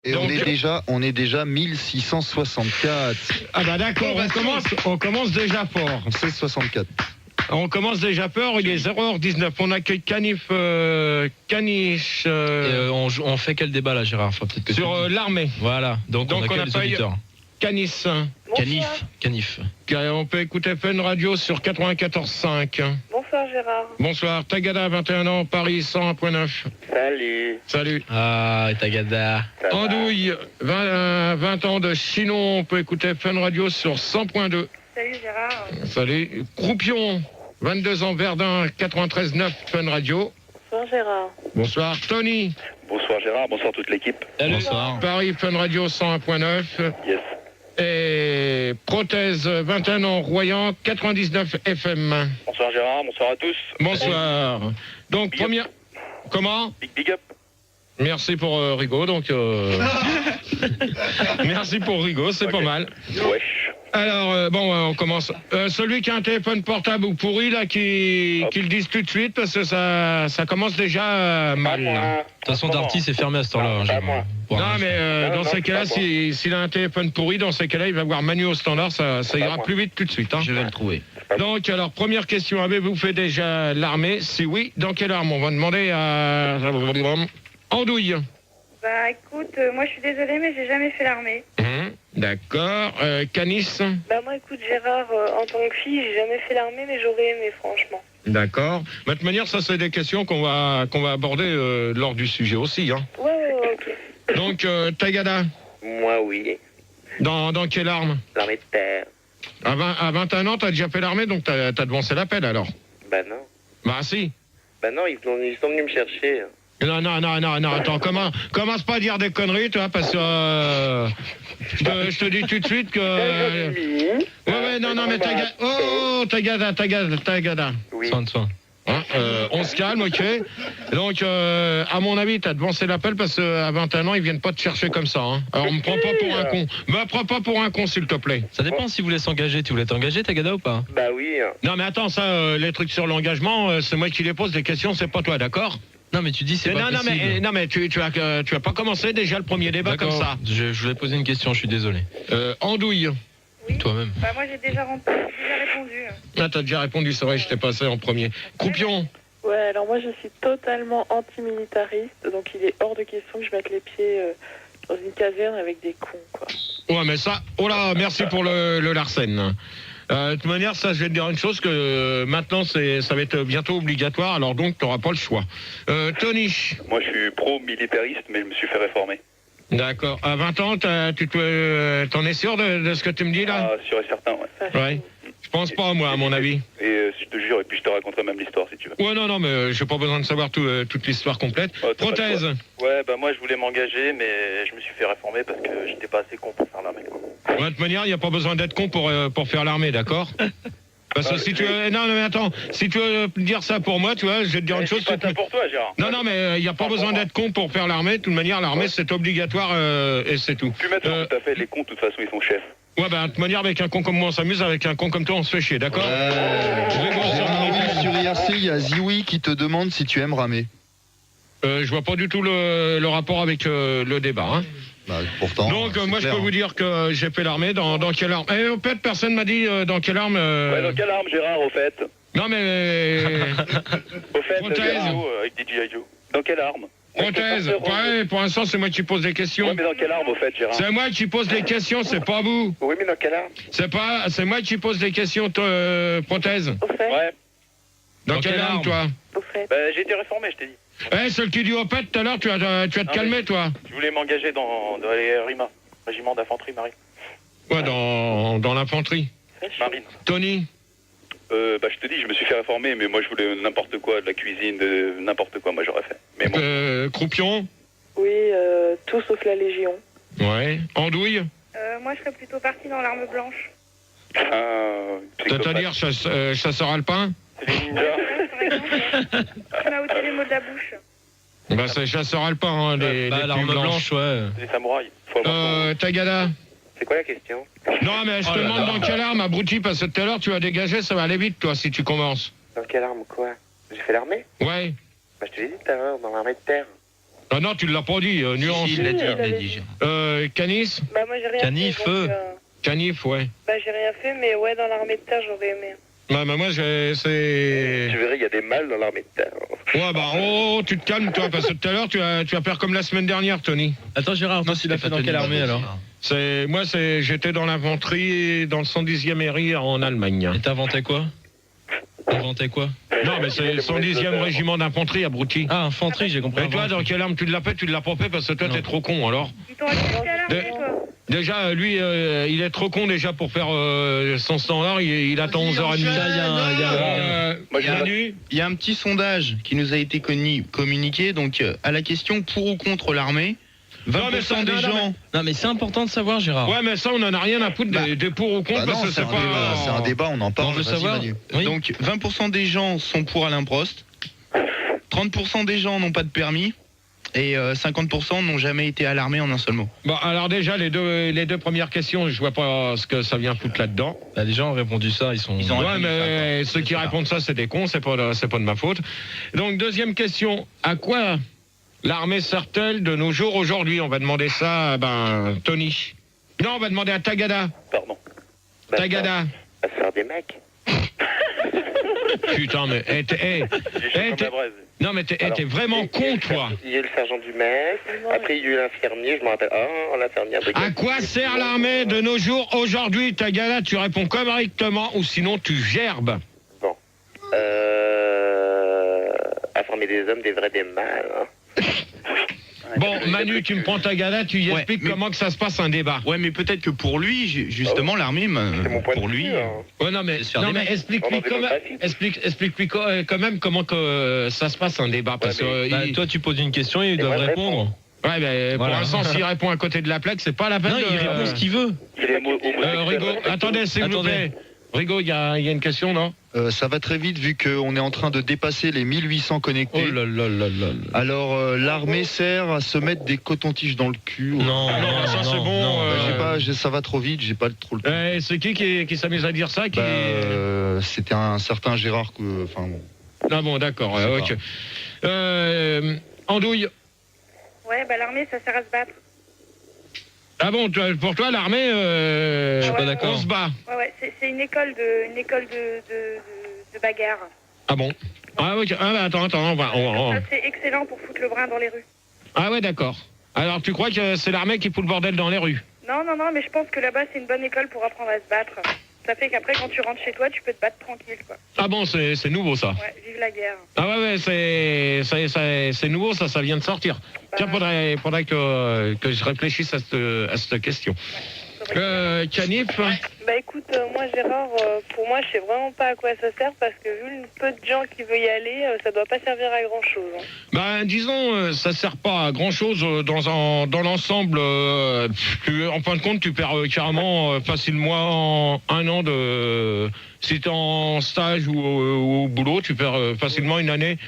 Et donc, on est déjà 1664. Ah bah d'accord, on commence déjà fort. 1664. On commence déjà fort, il est 0h19. On accueille Caniche. On fait quel débat là, Gérard? Sur l'armée. Voilà, donc on accueille les auditeurs. Canis. Canif. On peut écouter Fun Radio sur 94.5. Bonsoir Gérard. Bonsoir, Tagada, 21 ans, Paris 101.9. Salut. Ah, Tagada. Andouille, 20 ans de Chinon, on peut écouter Fun Radio sur 100.2. Salut Gérard. Salut. Croupion, 22 ans, Verdun, 93.9, Fun Radio. Bonsoir Gérard. Bonsoir, Tony. Bonsoir Gérard, bonsoir toute l'équipe. Bonsoir. Paris, Fun Radio 101.9. Yes. Et Prothèse, 21 ans, Royan, 99 FM. Bonsoir Gérard, bonsoir à tous. Bonsoir. Donc, Big première... Comment? Big up. Merci pour Rigaud, donc... Merci pour Rigaud, c'est pas mal. Wesh. Alors, on commence. Celui qui a un téléphone portable ou pourri, là, qui le dise tout de suite, parce que ça commence déjà mal. Pas moi. Là. De toute façon, Darty s'est fermé à ce temps-là. Pas moi. Non, mais dans non, ces cas-là, c'est pas moi. s'il a un téléphone pourri, dans ces cas-là, il va voir Manu au standard, ça ira moi. plus vite tout de suite. Hein. Je vais le trouver. Donc, alors, première question, avez-vous fait déjà l'armée? Si oui, dans quelle arme? On va demander à... Andouille. Bah écoute, moi je suis désolée mais j'ai jamais fait l'armée. D'accord. Canis. Bah moi écoute Gérard, en tant que fille j'ai jamais fait l'armée mais j'aurais aimé franchement. D'accord. De toute manière, ça, c'est des questions qu'on va aborder lors du sujet aussi. Hein. Ouais, ok. Donc, Tagada, Moi oui. dans quelle arme? L'armée de terre. À 21 ans, t'as déjà fait l'armée, donc t'as devancé l'appel, alors? Bah non. Bah si. Bah non, ils sont venus me chercher. Non, attends, commence pas à dire des conneries, toi, parce que je te dis tout de suite que... Ouais, non, mais Tagada. Oui. Soin. Hein, on se calme, ok. Donc, à mon avis, t'as devancé l'appel parce qu'à 21 ans, ils viennent pas te chercher comme ça. Hein. Alors, me prends pas pour un con. Me prends pas pour un con, s'il te plaît. Ça dépend si vous voulez s'engager. Tu voulais t'engager, Tagada, ou pas? Bah oui. Non, mais attends, ça, les trucs sur l'engagement, c'est moi qui les pose des questions, c'est pas toi, d'accord? Non, mais tu dis c'est pas possible. Non, mais tu as pas commencé déjà le premier débat comme ça. Je voulais poser une question, je suis désolé. Andouille. Oui. Toi-même. Bah moi j'ai déjà répondu. Ah, t'as déjà répondu, c'est vrai, je t'ai passé en premier. Croupion. Ouais, alors moi je suis totalement antimilitariste, donc il est hors de question que je mette les pieds dans une caserne avec des cons, quoi. Ouais, mais ça... Oh là, merci pour le Larsen. De toute manière, ça, je vais te dire une chose, que maintenant, ça va être bientôt obligatoire, alors donc, tu n'auras pas le choix. Tony. Moi je suis pro-militariste, mais je me suis fait réformer. D'accord. À 20 ans, t'en es sûr de ce que tu me dis, là? Ah, sûr et certain, ouais. Ouais. Je pense pas, moi, à mon avis. Et je te jure, et puis je te raconterai même l'histoire si tu veux. Ouais, non, mais j'ai pas besoin de savoir toute l'histoire complète. Oh, t'as pas le Prothèse. choix. Ouais, bah moi je voulais m'engager, mais je me suis fait réformer parce que j'étais pas assez con pour faire l'armée. Ouais, de toute manière, il n'y a pas besoin d'être con pour faire l'armée, d'accord? Parce que si tu veux... Non, mais attends, si tu veux dire ça pour moi, tu vois, je vais te dire une chose... C'est pas ça pour toi, Gérard. Non, mais il n'y a pas besoin d'être con pour faire l'armée. De toute manière, l'armée, c'est obligatoire et c'est tout. Tu mets tout à fait, les cons, de toute façon, ils sont chefs. Ouais, bah, de toute manière, avec un con comme moi, on s'amuse. Avec un con comme toi, on se fait chier, d'accord? Sur IRC, il y a Ziwi qui te demande si tu aimes ramer. Je vois pas du tout le rapport avec le débat, hein. Bah, pourtant. Donc, moi, je peux vous dire que j'ai fait l'armée. Dans quelle arme? Au fait, personne m'a dit dans quelle arme. Ouais, dans quelle arme, Gérard, au fait? Non, mais. Au fait, Prothèse. avec DJ Joe. Dans quelle arme? Prothèse. Ouais, pour l'instant, c'est moi qui pose des questions. Ouais, mais dans quelle arme, au fait, Gérard? C'est moi qui pose des questions, c'est pas vous. Oui, mais dans quelle arme? C'est moi qui pose des questions, Prothèse. Au fait, Ouais. Dans quelle arme, toi? au fait. Bah, j'ai été réformé, je t'ai dit. Celle qui dit au pet tout à l'heure, tu vas te calmer, toi. Je voulais m'engager dans les RIMA, régiment d'infanterie marine. Ouais, dans l'infanterie. Marine. Tony. Bah, je te dis, je me suis fait réformer, mais moi, je voulais n'importe quoi, de la cuisine, de n'importe quoi, moi, j'aurais fait. Mais bon. Croupion. Oui, tout sauf la Légion. Ouais. Andouille. Moi je serais plutôt partie dans l'arme blanche. C'est-à-dire chasseur alpin. C'est les ninjas. Par exemple, tu m'as ôté les mots de la bouche. Bah, c'est chasseur alpin, hein, les l'arme plumes blanche, ouais. C'est des samouraïs. Faut avoir- Tagada. C'est quoi la question? Non, mais je te demande dans quelle arme, abruti, parce que tout à l'heure, tu as dégagé, ça va aller vite, toi, si tu commences. Dans quelle arme, quoi? J'ai fait l'armée? Ouais. Bah, je te l'ai dit tout à l'heure, dans l'armée de terre. Ah non, tu l'as pas dit, nuance. Il l'a dit. Canis? Bah moi j'ai rien Canif, fait. Donc, Canif, ouais. bah j'ai rien fait, mais ouais, dans l'armée de terre, j'aurais aimé. Bah, moi, c'est... Tu verrais, il y a des mâles dans l'armée de terre. Ouais, bah, oh, tu te calmes, toi, parce que tout à l'heure, tu vas faire comme la semaine dernière, Tony. Attends, Gérard, toi, tu l'as fait dans quelle armée alors? J'étais dans l'infanterie, dans le 110e RI en Allemagne. Et t'inventais quoi? Non, mais c'est le 110e régiment d'infanterie, abruti. Ah, infanterie, j'ai compris. Et toi, dans quelle arme tu l'as fait? Tu l'as pas fait parce que toi, t'es trop con, alors. Ils t'ont accepté à l'armée, toi? Déjà, lui, il est trop con déjà pour faire son standard. Il attend 11h30. Il y a un petit sondage qui nous a été communiqué. Donc, à la question pour ou contre l'armée, 20% des gens. Non, mais c'est important de savoir, Gérard. Ouais, mais ça, on en a rien à foutre des pour ou contre parce que c'est pas. C'est un débat, on en parle. On veut savoir. Oui. Donc, 20% des gens sont pour Alain Prost. 30% des gens n'ont pas de permis. Et 50% n'ont jamais été à l'armée en un seul mot. Bon, alors déjà, les deux premières questions, je vois pas ce que ça vient foutre là-dedans. Bah, les gens ont répondu ça, ils ont Ouais, mais ceux qui répondent ça, c'est des cons, c'est pas de ma faute. Donc, deuxième question, à quoi l'armée sert-elle de nos jours aujourd'hui? On va demander ça à Tony. Non, on va demander à Tagada. Pardon. Tagada. Ça sert des mecs. Putain, mais... Non, mais t'es vraiment con, toi. Il y a eu le sergent du mec, après il y a eu l'infirmier, je me rappelle. L'infirmière de... À quoi sert l'armée de nos jours aujourd'hui, Tagada? Tu réponds correctement ou sinon tu gerbes. Bon. À former des hommes, des vrais, des mâles. Hein. Bon, Manu, tu me prends Tagada, tu y expliques comment que ça se passe un débat. Ouais, mais peut-être que pour lui, justement, l'armée, pour lui... Ouais, non, mais explique-lui quand même comment que ça se passe un débat. Parce que toi, tu poses une question et ils doivent répondre. Ouais, mais pour l'instant, s'il répond à côté de la plaque, c'est pas la peine. Non, il répond ce qu'il veut. Rigo, attendez, s'il vous plaît. Rigo, il y a une question, non? Ça va très vite vu qu'on est en train de dépasser les 1800 connectés. Oh là là là là. Alors l'armée sert à se mettre des cotons-tiges dans le cul. Non, ça c'est bon. Ça va trop vite, j'ai pas trop le temps. C'est qui s'amuse à dire ça C'était un certain Gérard. Ah bon, d'accord. Ok. Andouille. Ouais, l'armée, ça sert à se battre. Ah bon, pour toi, l'armée, je suis pas d'accord. On se bat. Ouais, c'est une école de bagarre. Ah bon? Ah oui, attends, Ça, c'est excellent pour foutre le brin dans les rues. Ah ouais, d'accord. Alors, tu crois que c'est l'armée qui fout le bordel dans les rues? Non, mais je pense que là-bas, c'est une bonne école pour apprendre à se battre. Ça fait qu'après, quand tu rentres chez toi, tu peux te battre tranquille, quoi. Ah bon, c'est nouveau, ça? Ouais, vive la guerre. Ah ouais, c'est nouveau, ça vient de sortir. Tiens, faudrait que je réfléchisse à cette question. Canif? Bah écoute, moi Gérard, pour moi je sais vraiment pas à quoi ça sert parce que vu le peu de gens qui veulent y aller, ça doit pas servir à grand chose. Hein. Disons, ça sert pas à grand chose dans l'ensemble. En fin de compte, tu perds carrément facilement un an de. Si t'es en stage ou au boulot, tu perds facilement une année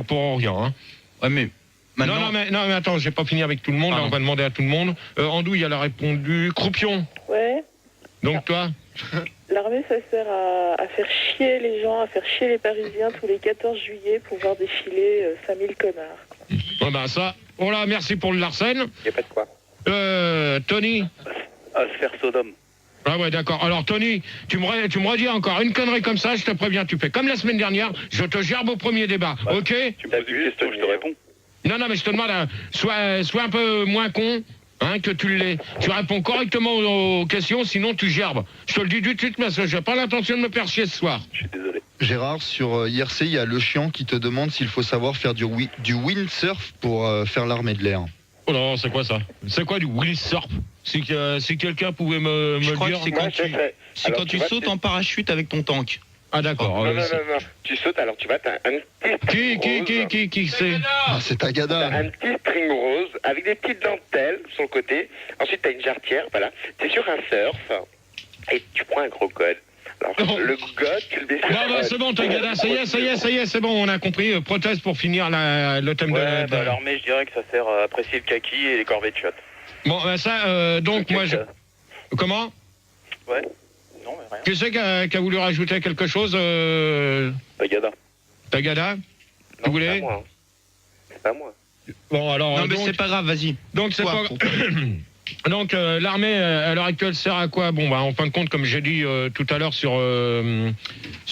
pour rien. Hein. Ouais, mais. Non, mais attends, j'ai pas fini avec tout le monde, là, on va demander à tout le monde. Andouille, elle a répondu Croupion. Ouais. Donc toi? L'armée, ça sert à faire chier les gens, à faire chier les Parisiens tous les 14 juillet pour voir défiler 5000 connards. Ouais, ça. Oh là, merci pour le Larsen. Y a pas de quoi. Tony? À se faire Sodome. Ah ouais, d'accord. Alors Tony, tu me redis encore une connerie comme ça, je te préviens, tu fais comme la semaine dernière, je te gerbe au premier débat, ok? Tu me poses une question, je te réponds. Non, mais je te demande, sois un peu moins con, hein, que tu l'es. Tu réponds correctement aux questions, sinon tu gerbes. Je te le dis tout de suite parce que j'ai pas l'intention de me faire chier ce soir. Je suis désolé. Gérard, sur IRC, il y a le chiant qui te demande s'il faut savoir faire du windsurf pour faire l'armée de l'air. Oh non, c'est quoi ça? C'est quoi du windsurf? Si quelqu'un pouvait me le dire. C'est quand tu sautes en parachute avec ton tank. Ah d'accord. Non. Tu sautes, alors tu vas, t'as un petit Qui c'est? C'est Tagada. T'as un petit string rose avec des petites dentelles sur le côté. Ensuite, t'as une jarretière, voilà. T'es sur un surf et tu prends un gros code. Alors, le code, tu le descends. Non, c'est bon, Tagada, ça y est, c'est bon, on a compris. Prothèse pour finir le thème de l'armée, je dirais que ça sert à apprécier le kaki et les corvées de shot. Bon, donc moi, Comment? Ouais. Non, mais rien. Qui c'est qui a voulu rajouter quelque chose? Tagada. Tagada? Tu voulais? C'est pas moi. Bon, alors. Non, mais donc, c'est pas grave, vas-y. donc, c'est Quoi, pas. pour- Donc l'armée à l'heure actuelle sert à quoi? Bon bah en fin de compte, comme j'ai dit tout à l'heure sur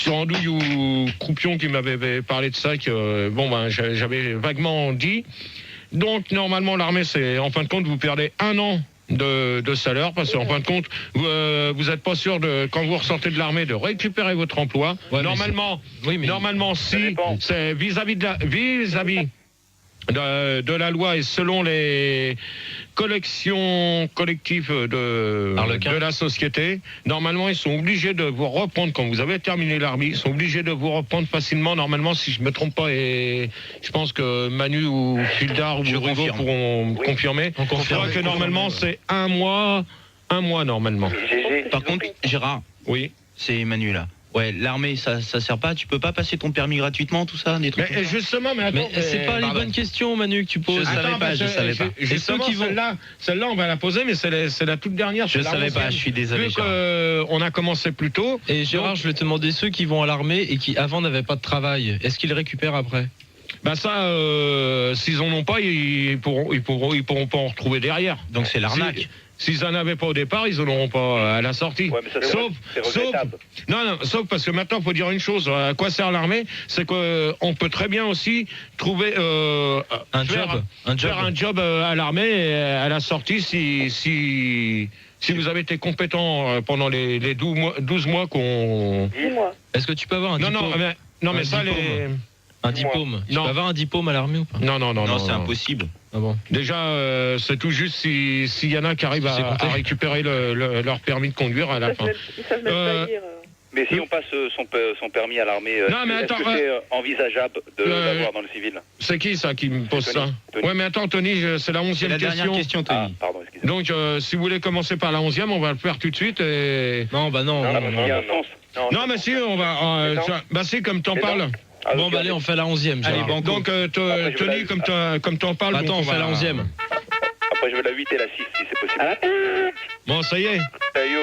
Andouille ou Croupion qui m'avait parlé de ça, que bon bah j'avais vaguement dit. Donc normalement l'armée, c'est en fin de compte vous perdez 1 an de salaire parce qu'en fin de compte vous êtes pas sûr de quand vous ressortez de l'armée de récupérer votre emploi. Ouais, Normalement si dépend. c'est vis-à-vis de la loi et selon les collections collectives de la société, normalement ils sont obligés de vous reprendre quand vous avez terminé l'armée, ils sont obligés de vous reprendre facilement, normalement si je me trompe pas, et je pense que Manu ou Fildar ou Rigo pourront confirmer. Je crois que normalement c'est un mois normalement. Par contre, Gérard, Oui. c'est Manu là. Ouais, l'armée, ça sert pas. Tu peux pas passer ton permis gratuitement, tout ça, des trucs. Mais justement, mais attends, Mais c'est pas les bonnes questions, Manu, que tu poses. Je savais pas. Et ceux qui vont celle-là, on va la poser, mais c'est la toute dernière. Je savais pas, je suis désolé. Vu qu'on a commencé plus tôt. Et Gérard, je vais te demander ceux qui vont à l'armée et qui avant n'avaient pas de travail, est-ce qu'ils récupèrent après? Bah ça, s'ils en ont pas, ils pourront pas en retrouver derrière. Donc c'est l'arnaque. S'ils en avaient pas au départ, ils en auront pas à la sortie. Ouais, mais ça, c'est sauf regrettable. sauf parce que maintenant, il faut dire une chose. À quoi sert l'armée? C'est qu'on peut très bien aussi trouver faire un job à l'armée et à la sortie si vous avez été compétent pendant les 12 mois qu'on... 10 mois. Est-ce que tu peux avoir un diplôme? Mais ça, diplôme. Un diplôme. Tu peux avoir un diplôme à l'armée ou pas? Non, C'est impossible. Ah bon. Déjà, c'est tout juste s'il y en a qui arrivent à récupérer leur permis de conduire à la fin. Ils savent même pas lire. Mais si on passe son permis à l'armée, Non, mais attends, est-ce que c'est envisageable de l'avoir dans le civil? C'est qui ça qui me pose Tony. ça? Ouais, mais attends, Tony, c'est la 11e C'est la dernière question, Ah, Tony. pardon, excusez-moi. Donc, si vous voulez commencer par la 11e, on va le faire tout de suite. Et... Non, bah non. Il y a un sens. Non, mais si, on va. Mais non. Bah, si, comme t'en Mais parles. non. Ah, Bon, ok, bah allez, on fait la 11e. Allez, Gérard. donc, Après, je Tony, vais comme t'en parles. Attends, on fait la 11e. Après, je veux la 8 et la 6, si c'est possible. Bon, ça y est. Taillot.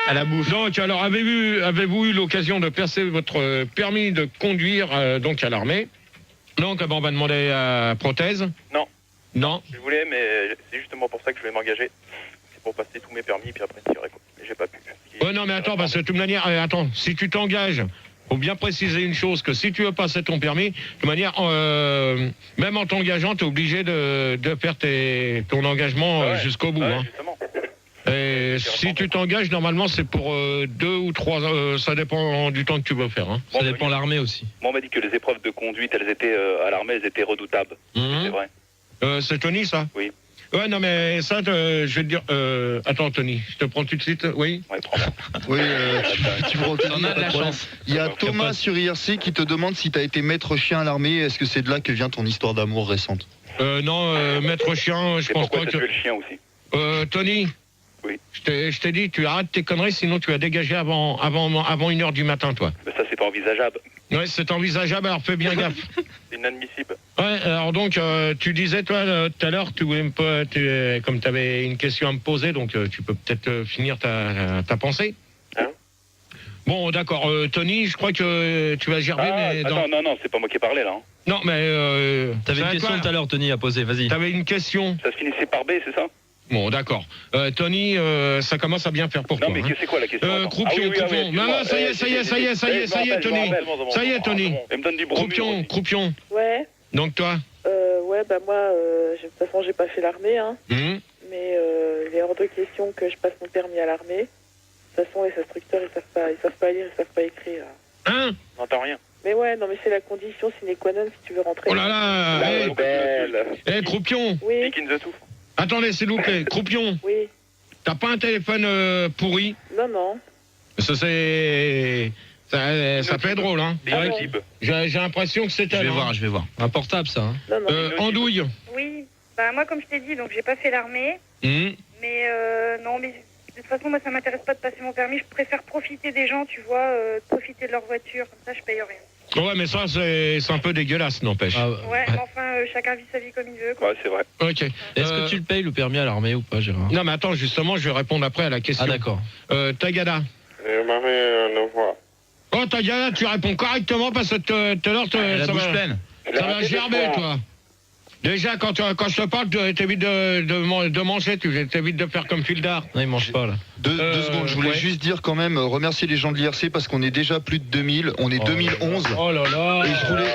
À la bouche. Donc, alors, avez-vous eu l'occasion de passer votre permis de conduire donc à l'armée? Donc, on va demander à prothèse. Non. Non. Je voulais, mais c'est justement pour ça que je vais m'engager. C'est pour passer tous mes permis, puis après tirer, quoi. Mais j'ai pas pu. Non, mais attends, parce que de toute manière, attends, si tu t'engages, faut bien préciser une chose, que si tu veux passer ton permis, de toute manière, même en t'engageant, tu es obligé de faire ton engagement Ouais. jusqu'au bout. Ouais, Hein. justement. Et si tu t'engages, normalement, c'est pour 2 ou 3 ans, ça dépend du temps que tu veux faire. Hein. Ça dépend de l'armée aussi. Moi, on m'a dit que les épreuves de conduite, elles étaient à l'armée, elles étaient redoutables. C'est vrai. C'est Tony, ça? Oui. Ouais, non, mais ça, je vais te dire... attends, Tony, je te prends tout de suite, oui? Ouais, prends-moi. Oui, tu prends T'en as de la chance. Il y a Thomas sur IRC qui te demande si tu as été maître chien à l'armée. Est-ce que c'est de là que vient ton histoire d'amour récente? Non, maître chien, je C'est pense pourquoi pas t'as que... tué le chien aussi. Tony? Oui. Je t'ai dit, tu arrêtes tes conneries, sinon tu vas dégager avant 1h du matin, toi. Mais ça, c'est pas envisageable. Ouais, c'est envisageable, alors fais bien gaffe. C'est inadmissible. Ouais, alors donc, tu disais, toi, tout à l'heure, tu voulais comme tu avais une question à me poser, donc tu peux peut-être finir ta pensée. Hein? Bon, d'accord. Tony, je crois que tu vas gerber, mais... Attends, non, c'est pas moi qui ai parlé, là. Hein. Non, mais... T'avais une question tout à l'heure, Tony, à poser, vas-y. T'avais une question. Ça se finissait par B, c'est ça? Bon, d'accord. Tony, ça commence à bien faire pour Non, toi. mais hein. c'est quoi la question? Attends. Croupion. Non, ça y est, Tony. Ça y est, Tony. Elle me donne du bromure. Croupion. Ouais. Donc toi? Ouais, bah moi, de toute façon, j'ai pas fait l'armée, hein. Mais il est hors de question que je passe mon permis à l'armée. De toute façon, les instructeurs, ils savent pas lire, ils savent pas écrire. Hein? J'entends rien. Mais ouais, non, mais c'est la condition sine qua non si tu veux rentrer. Oh là là. La belle. Croupion. Oui, Pick in the tooth. Attendez, s'il vous plaît. Croupion. oui. T'as pas un téléphone pourri? Non, non. Ça peut être drôle, hein. Ah bon. J'ai l'impression que c'est Je vais voir. Un portable, ça. Hein. Non, non. Andouille. Oui, bah moi comme je t'ai dit, donc j'ai pas fait l'armée, mais non, mais de toute façon moi ça m'intéresse pas de passer mon permis, je préfère profiter des gens, tu vois, profiter de leur voiture, comme ça je paye rien. Ouais, mais ça c'est un peu dégueulasse, n'empêche. Ah, Ouais, mais enfin chacun vit sa vie comme il veut, quoi. Ouais, c'est vrai. Ok. Est-ce que tu le payes le permis à l'armée ou pas, Gérard? Non, mais attends, justement, je vais répondre après à la question. Ah, d'accord. Tagada. Oh, Tagada, tu réponds correctement parce que tout à l'heure, La bouche pleine. ça va gerber, toi. Déjà, quand je te parle, tu t'évites de manger, tu t'évites de faire comme Fildar. Non, il mange pas, là. Deux secondes, je voulais juste dire quand même, remercier les gens de l'IRC parce qu'on est déjà plus de 2000, on est 2011. Oh là là.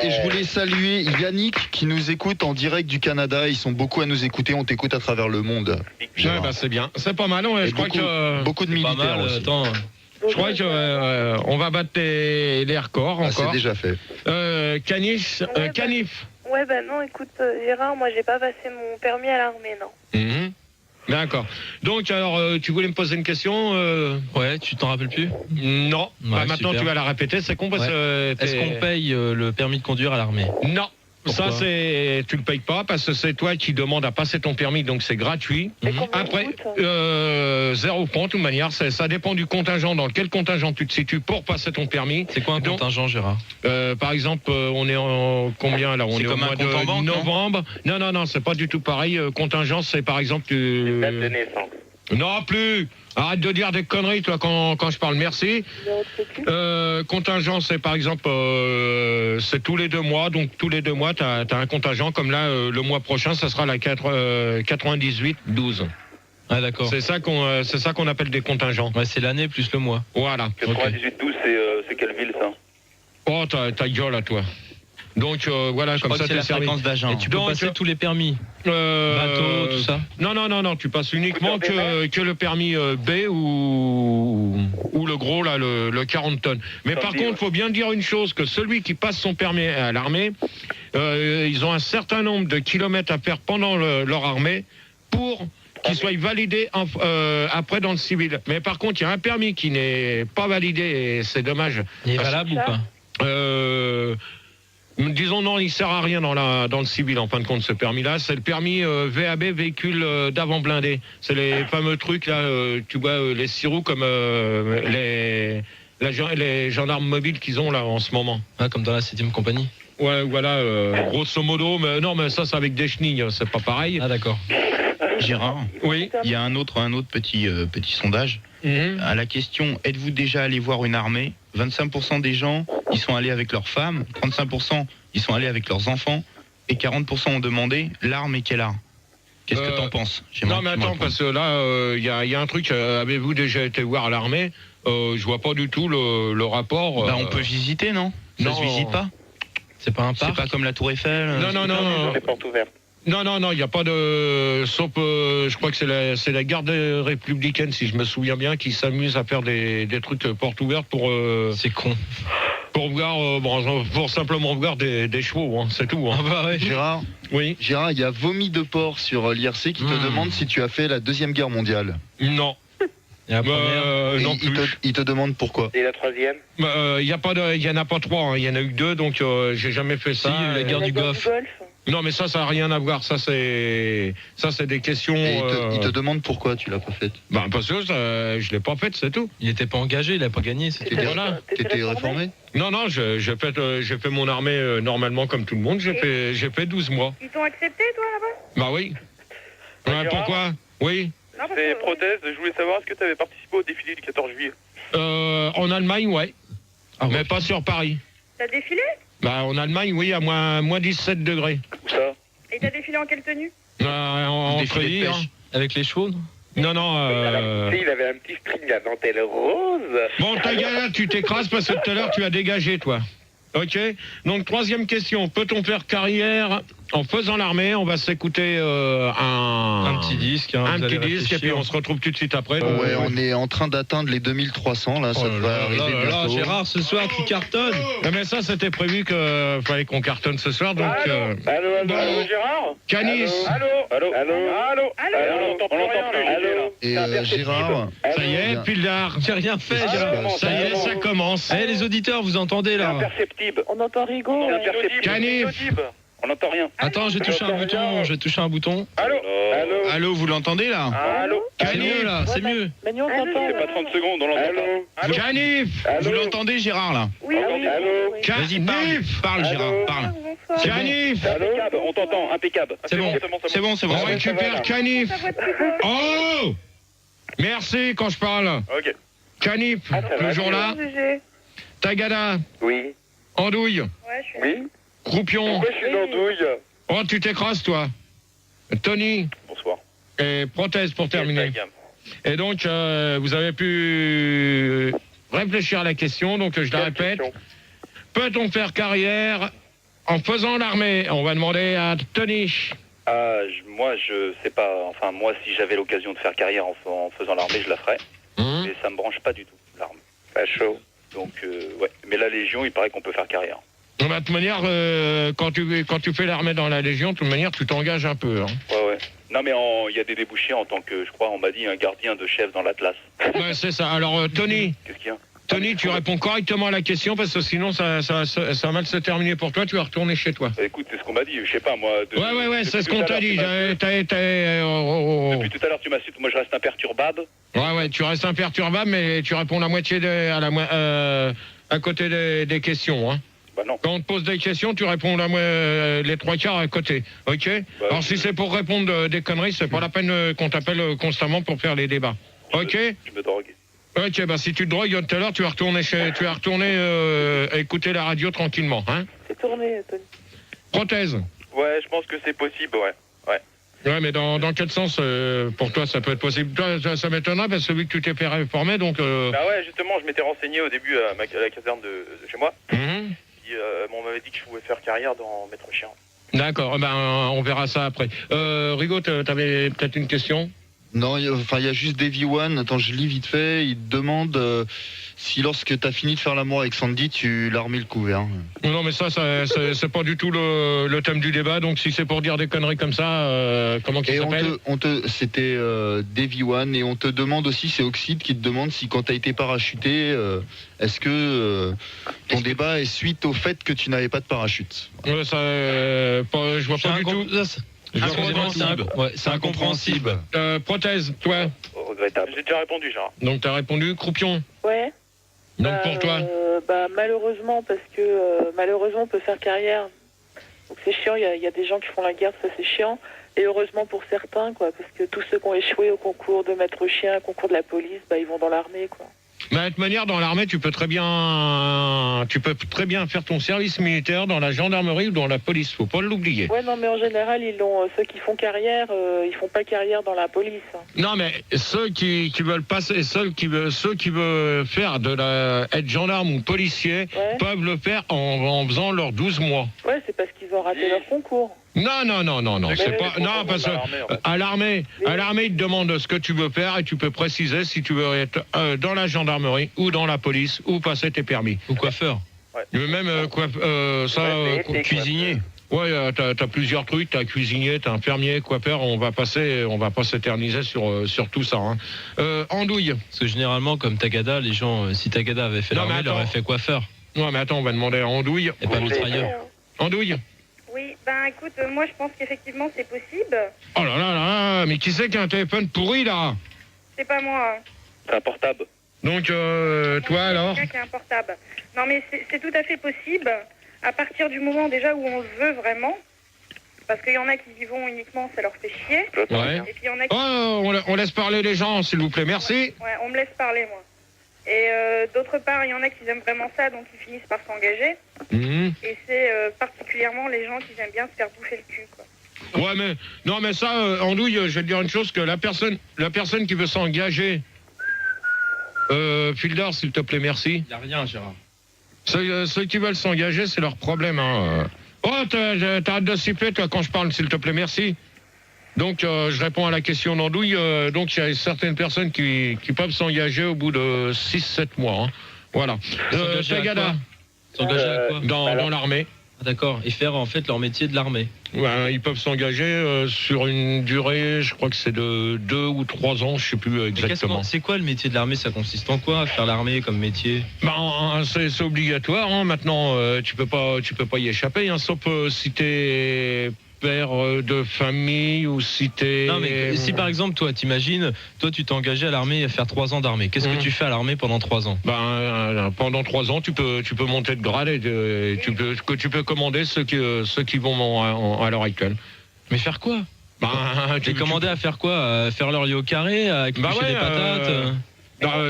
Et je voulais saluer Yannick qui nous écoute en direct du Canada. Ils sont beaucoup à nous écouter, on t'écoute à travers le monde. Ouais, bah c'est bien, c'est pas mal. Ouais, je crois que beaucoup de militaires mal, aussi. attends. Je crois que on va battre les records encore. C'est déjà fait. Canif. Ouais, bah non, écoute, Gérard, moi j'ai pas passé mon permis à l'armée, non. D'accord. Donc, alors, tu voulais me poser une question Ouais, tu t'en rappelles plus? Non. Ouais, Bah, maintenant, super. tu vas la répéter. C'est con parce que. Est-ce qu'on paye le permis de conduire à l'armée? Non. Pourquoi? Ça, tu le payes pas parce que c'est toi qui demandes à passer ton permis, donc c'est gratuit. Après, 0 francs, de toute manière, ça dépend du contingent, dans quel contingent tu te situes pour passer ton permis. C'est quoi un contingent, Gérard? Par exemple, on est en combien là? On est au mois de novembre. Non, c'est pas du tout pareil. Contingent, c'est par exemple. Date de naissance. Non, plus. Arrête de dire des conneries, toi, quand je parle. Merci. Contingent, c'est par exemple, c'est tous les 2 mois. Donc, tous les 2 mois, tu as un contingent. Comme là, le mois prochain, ça sera la 98-12. Ah, d'accord. C'est ça qu'on appelle des contingents. Ouais, c'est l'année plus le mois. Voilà. 98-12, c'est quelle ville, ça? Oh, ta gueule à toi. Donc voilà, Je comme crois ça que c'est la fréquence d'agent. Et tu peux passer tous les permis, bateau, tout ça? Non, tu passes uniquement que le permis B ou le gros, là, le 40 tonnes. Mais par contre, il faut bien dire une chose, que celui qui passe son permis à l'armée, ils ont un certain nombre de kilomètres à faire pendant leur armée pour qu'ils soient validés après dans le civil. Mais par contre, il y a un permis qui n'est pas validé et c'est dommage. Il est valable ou pas? Disons non, il sert à rien dans le civil en fin de compte ce permis-là. C'est le permis VAB, véhicule d'avant blindé. C'est les fameux trucs là, tu vois les 6 roues comme les gendarmes mobiles qu'ils ont là en ce moment. Ah, comme dans la 7e compagnie. Ouais, voilà, grosso modo. Mais non, mais ça c'est avec des chenilles, c'est pas pareil. Ah, d'accord. Gérard, Oui. il y a un autre petit sondage. À la question, êtes-vous déjà allé voir une armée? 25% des gens, ils sont allés avec leurs femmes, 35% ils sont allés avec leurs enfants, et 40% ont demandé l'arme et quelle arme. Qu'est-ce que t'en penses? Non mais attends, parce que là, il y a un truc, avez-vous déjà été voir l'armée? Je vois pas du tout le rapport. Bah, on peut visiter, non? Ça se visite pas? C'est pas un parc? C'est pas comme la Tour Eiffel? Non. Les portes ouvertes. Non, il n'y a pas de... Sauf, je crois que c'est la garde républicaine, si je me souviens bien, qui s'amuse à faire des trucs portes ouvertes pour... C'est con. Pour voir, pour simplement voir des chevaux, hein, c'est tout. Hein. Ah bah ouais. Gérard, Oui. il y a Vomi de Porc sur l'IRC qui te demande si tu as fait la 2e guerre mondiale. Non. Et la première? Non plus. Il te demande pourquoi. Et la 3e? Il y en a pas 3, hein, il y en a eu 2, donc j'ai jamais fait ça. Si, il y a eu la guerre du Golfe. Non, mais ça n'a rien à voir. Ça, c'est des questions. Et il te demande pourquoi tu l'as pas faite. Bah, parce que je l'ai pas faite, c'est tout. Il était pas engagé, il a pas gagné, c'est tout. T'étais réformé? Non, j'ai fait mon armée normalement comme tout le monde. J'ai fait 12 mois. Ils t'ont accepté, toi, là-bas? Bah oui. Ouais, pourquoi? Oui. Non, parce C'est que- prothèse, je voulais savoir, est-ce que tu avais participé au défilé du 14 juillet? En Allemagne, ouais. Mais pas sur Paris. T'as défilé? Bah, en Allemagne, oui, à moins 17 degrés. Où ça? Et t'as défilé en quelle tenue? En Défilé de frayeur. pêche. Avec les chevaux, non? Non. Tu sais, il avait un petit string à dentelle rose. Bon, ta gueule, tu t'écrases parce que tout à l'heure, tu as dégagé, toi. Ok. Donc, 3e question. Peut-on faire carrière en faisant l'armée? On va s'écouter Un petit disque. Hein, un vous petit allez disque et puis réfléchir. on se retrouve tout de suite après. Ouais, on est en train d'atteindre les 2300, là, ça Oh devrait là arriver là là, bientôt. Gérard, ce soir, tu cartonnes. Mais ça, c'était prévu qu'il fallait qu'on cartonne ce soir. Donc, Allô, Gérard? Canis. Allô? Allô? On n'entend plus. Allô? Et Gérard, Ça y est, Pildar. J'ai rien fait, Gérard. Ça y est, ça commence. Eh, les auditeurs, vous entendez là? Imperceptible. On entend Rigaud. Canif. On n'entend rien. Attends, je vais toucher un bouton, Allô? Allô, vous l'entendez là? Allô? C'est mieux là, c'est mieux. Manu, on t'entend. C'est pas 30 secondes, on l'entend pas. Canif. Vous l'entendez, Gérard là? Oui, oui. Allô? Vas-y, parle Gérard, parle. Bonsoir. Canif. Impeccable, on t'entend, impeccable. C'est bon. C'est bon. On récupère Canif. Ta voix de Rigaud. Oh. Merci quand je parle. Ok. Canif, toujours là. GG. Tagada. Oui. Andouille. Ouais, je suis là. Oui? Croupion. Pourquoi je suis dans douille? Oh, tu t'écrases, toi. Tony. Bonsoir. Et prothèse pour terminer. Et donc, vous avez pu réfléchir à la question, donc je la répète. Peut-on faire carrière en faisant l'armée? On va demander à Tony. Moi, je sais pas. Enfin, moi, si j'avais l'occasion de faire carrière en faisant l'armée, je la ferais. Mais ça me branche pas du tout, l'armée. Pas chaud. Donc, ouais. Mais la Légion, il paraît qu'on peut faire carrière. De toute manière, quand tu fais l'armée dans la Légion, de toute manière, tu t'engages un peu. Hein. Ouais. Non, mais il y a des débouchés en tant que, je crois, on m'a dit, un gardien de chef dans l'Atlas. Ouais, c'est ça. Alors, Tony. Qu'est-ce qu'il y a? Tony, tu réponds correctement à la question parce que sinon ça va mal se terminer pour toi. Tu vas retourner chez toi. Écoute, c'est ce qu'on m'a dit. Je sais pas, moi. Ouais, c'est ce qu'on t'a dit. Depuis tout à l'heure, tu m'as dit, moi, je reste imperturbable. Ouais, tu restes imperturbable, mais tu réponds la moitié à côté des questions. Hein. Bah non. Quand on te pose des questions, tu réponds les 3/4 à côté. Ok. Bah, alors si c'est pour répondre des conneries, c'est pas la peine qu'on t'appelle constamment pour faire les débats. Ok. Je me drogue. Ok, bah si tu te drogues tout à l'heure, tu vas retourner écouter la radio tranquillement, hein. C'est tourné, Tony. Prothèse. Ouais, je pense que c'est possible, ouais. Ouais, mais dans quel sens pour toi ça peut être possible? Toi, ça m'étonnerait parce que celui que tu t'es fait réformer, donc. Bah ouais, justement, je m'étais renseigné au début à la caserne de chez moi. Mhm. On m'avait dit que je pouvais faire carrière dans Maître Chien. D'accord, ben on verra ça après. Rigaud, t'avais peut-être une question? Non, il y a juste Davy One. Attends, je lis vite fait. Il te demande si lorsque tu as fini de faire l'amour avec Sandy, tu l'as remis le couvert. Non, mais ça c'est pas du tout le thème du débat. Donc si c'est pour dire des conneries comme ça, comment qu'il s'appelle? C'était Davy One. Et on te demande aussi, c'est Oxide qui te demande si quand tu as été parachuté, est-ce que ton débat est suite au fait que tu n'avais pas de parachute? Ouais, ça, je vois pas du tout. C'est incompréhensible. Prothèse, toi. Regrettable. J'ai déjà répondu, genre. Donc t'as répondu, Croupion. Ouais. Donc pour toi. Malheureusement, parce que malheureusement on peut faire carrière. Donc c'est chiant, il y a des gens qui font la guerre, ça c'est chiant. Et heureusement pour certains, quoi, parce que tous ceux qui ont échoué au concours de maître chien, au concours de la police, ils vont dans l'armée, quoi. Mais de toute manière, dans l'armée, tu peux très bien faire ton service militaire dans la gendarmerie ou dans la police. Faut pas l'oublier. Ouais, non, mais en général, ceux qui font carrière, ils font pas carrière dans la police. Non, mais ceux qui veulent passer, ceux qui veulent faire être gendarme ou policier, peuvent le faire en faisant leurs 12 mois. Ouais, c'est parce qu'ils ont raté leur concours. Non, c'est pas. Non, parce que à l'armée, ils te demandent ce que tu veux faire et tu peux préciser si tu veux être dans la gendarmerie ou dans la police ou passer tes permis. Ou coiffeur. Même cuisinier. Ouais, t'as plusieurs trucs, t'as cuisinier, t'as infirmier, coiffeur. On va pas s'éterniser sur tout ça. Hein. Andouille. Parce que généralement, comme Tagada, les gens, si Tagada avait fait l'armée, il aurait fait coiffeur. Non, mais attends, on va demander à Andouille. Et pas mitrailleur. Andouille. Oui, écoute, moi je pense qu'effectivement c'est possible. Oh là là, mais qui c'est qui a un téléphone pourri là? C'est pas moi. C'est un portable. Donc, toi alors? C'est quelqu'un qui a un portable. Non, mais c'est tout à fait possible, à partir du moment déjà où on se veut vraiment. Parce qu'il y en a qui y vont uniquement, ça leur fait chier. Ouais. Et puis il y en a qui... on laisse parler les gens, s'il vous plaît, merci. Ouais, on me laisse parler, moi. Et d'autre part, il y en a qui aiment vraiment ça, donc ils finissent par s'engager. Mmh. Et c'est particulièrement les gens qui aiment bien se faire bouffer le cul, quoi. Ouais, mais non, mais ça, Andouille, je vais te dire une chose, que la personne qui veut s'engager, Fildar, s'il te plaît, merci. Il n'y a rien, Gérard. Ceux qui veulent s'engager, c'est leur problème. Hein. Oh, t'arrêtes de siffler, toi, quand je parle, s'il te plaît, merci. Donc, je réponds à la question d'Andouille. Donc, il y a certaines personnes qui peuvent s'engager au bout de 6-7 mois. Hein. Voilà. Tagada. S'engager à quoi? Dans l'armée. Ah, d'accord. Et faire, en fait, leur métier de l'armée. Ouais, ils peuvent s'engager sur une durée, je crois que c'est de 2 ou 3 ans, je sais plus exactement. C'est quoi le métier de l'armée? Ça consiste en quoi, faire l'armée comme métier? C'est obligatoire. Hein. Maintenant, tu peux pas y échapper, hein, sauf si t'es père de famille ou si t'es... Non, mais si par exemple, toi, t'imagines, tu t'es engagé à l'armée à faire 3 ans d'armée. Qu'est-ce que tu fais à l'armée pendant 3 ans? Pendant 3 ans, tu peux monter de grade et tu peux commander ceux qui vont à l'heure actuelle. Mais faire quoi? Tu commandé à faire quoi? À faire leur lit au carré, à éplucher des patates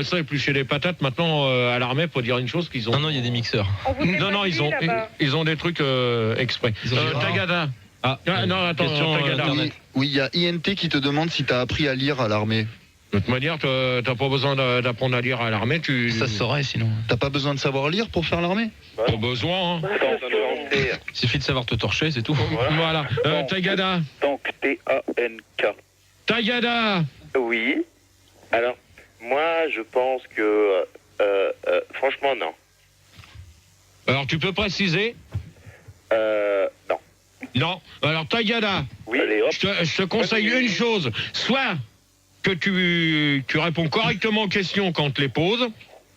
ça, éplucher des patates, maintenant, à l'armée, faut dire une chose qu'ils ont... Non, il y a des mixeurs. Non, ils ont des trucs exprès. Tagada. non, attends, oui, il y a INT qui te demande si tu as appris à lire à l'armée. De toute manière, t'as pas besoin d'apprendre à lire à l'armée. Ça se saurait sinon. T'as pas besoin de savoir lire pour faire l'armée ? Pas besoin. Hein. Il suffit de savoir te torcher, c'est tout. Voilà. Tagada. Tank, T-A-N-K. Tagada. Oui. Alors, moi, je pense que... franchement, non. Alors, tu peux préciser ? Non. Non. Alors, Tagada. Oui. Allez, hop. Je te conseille une chose. Soit que tu réponds correctement aux questions quand on te les pose,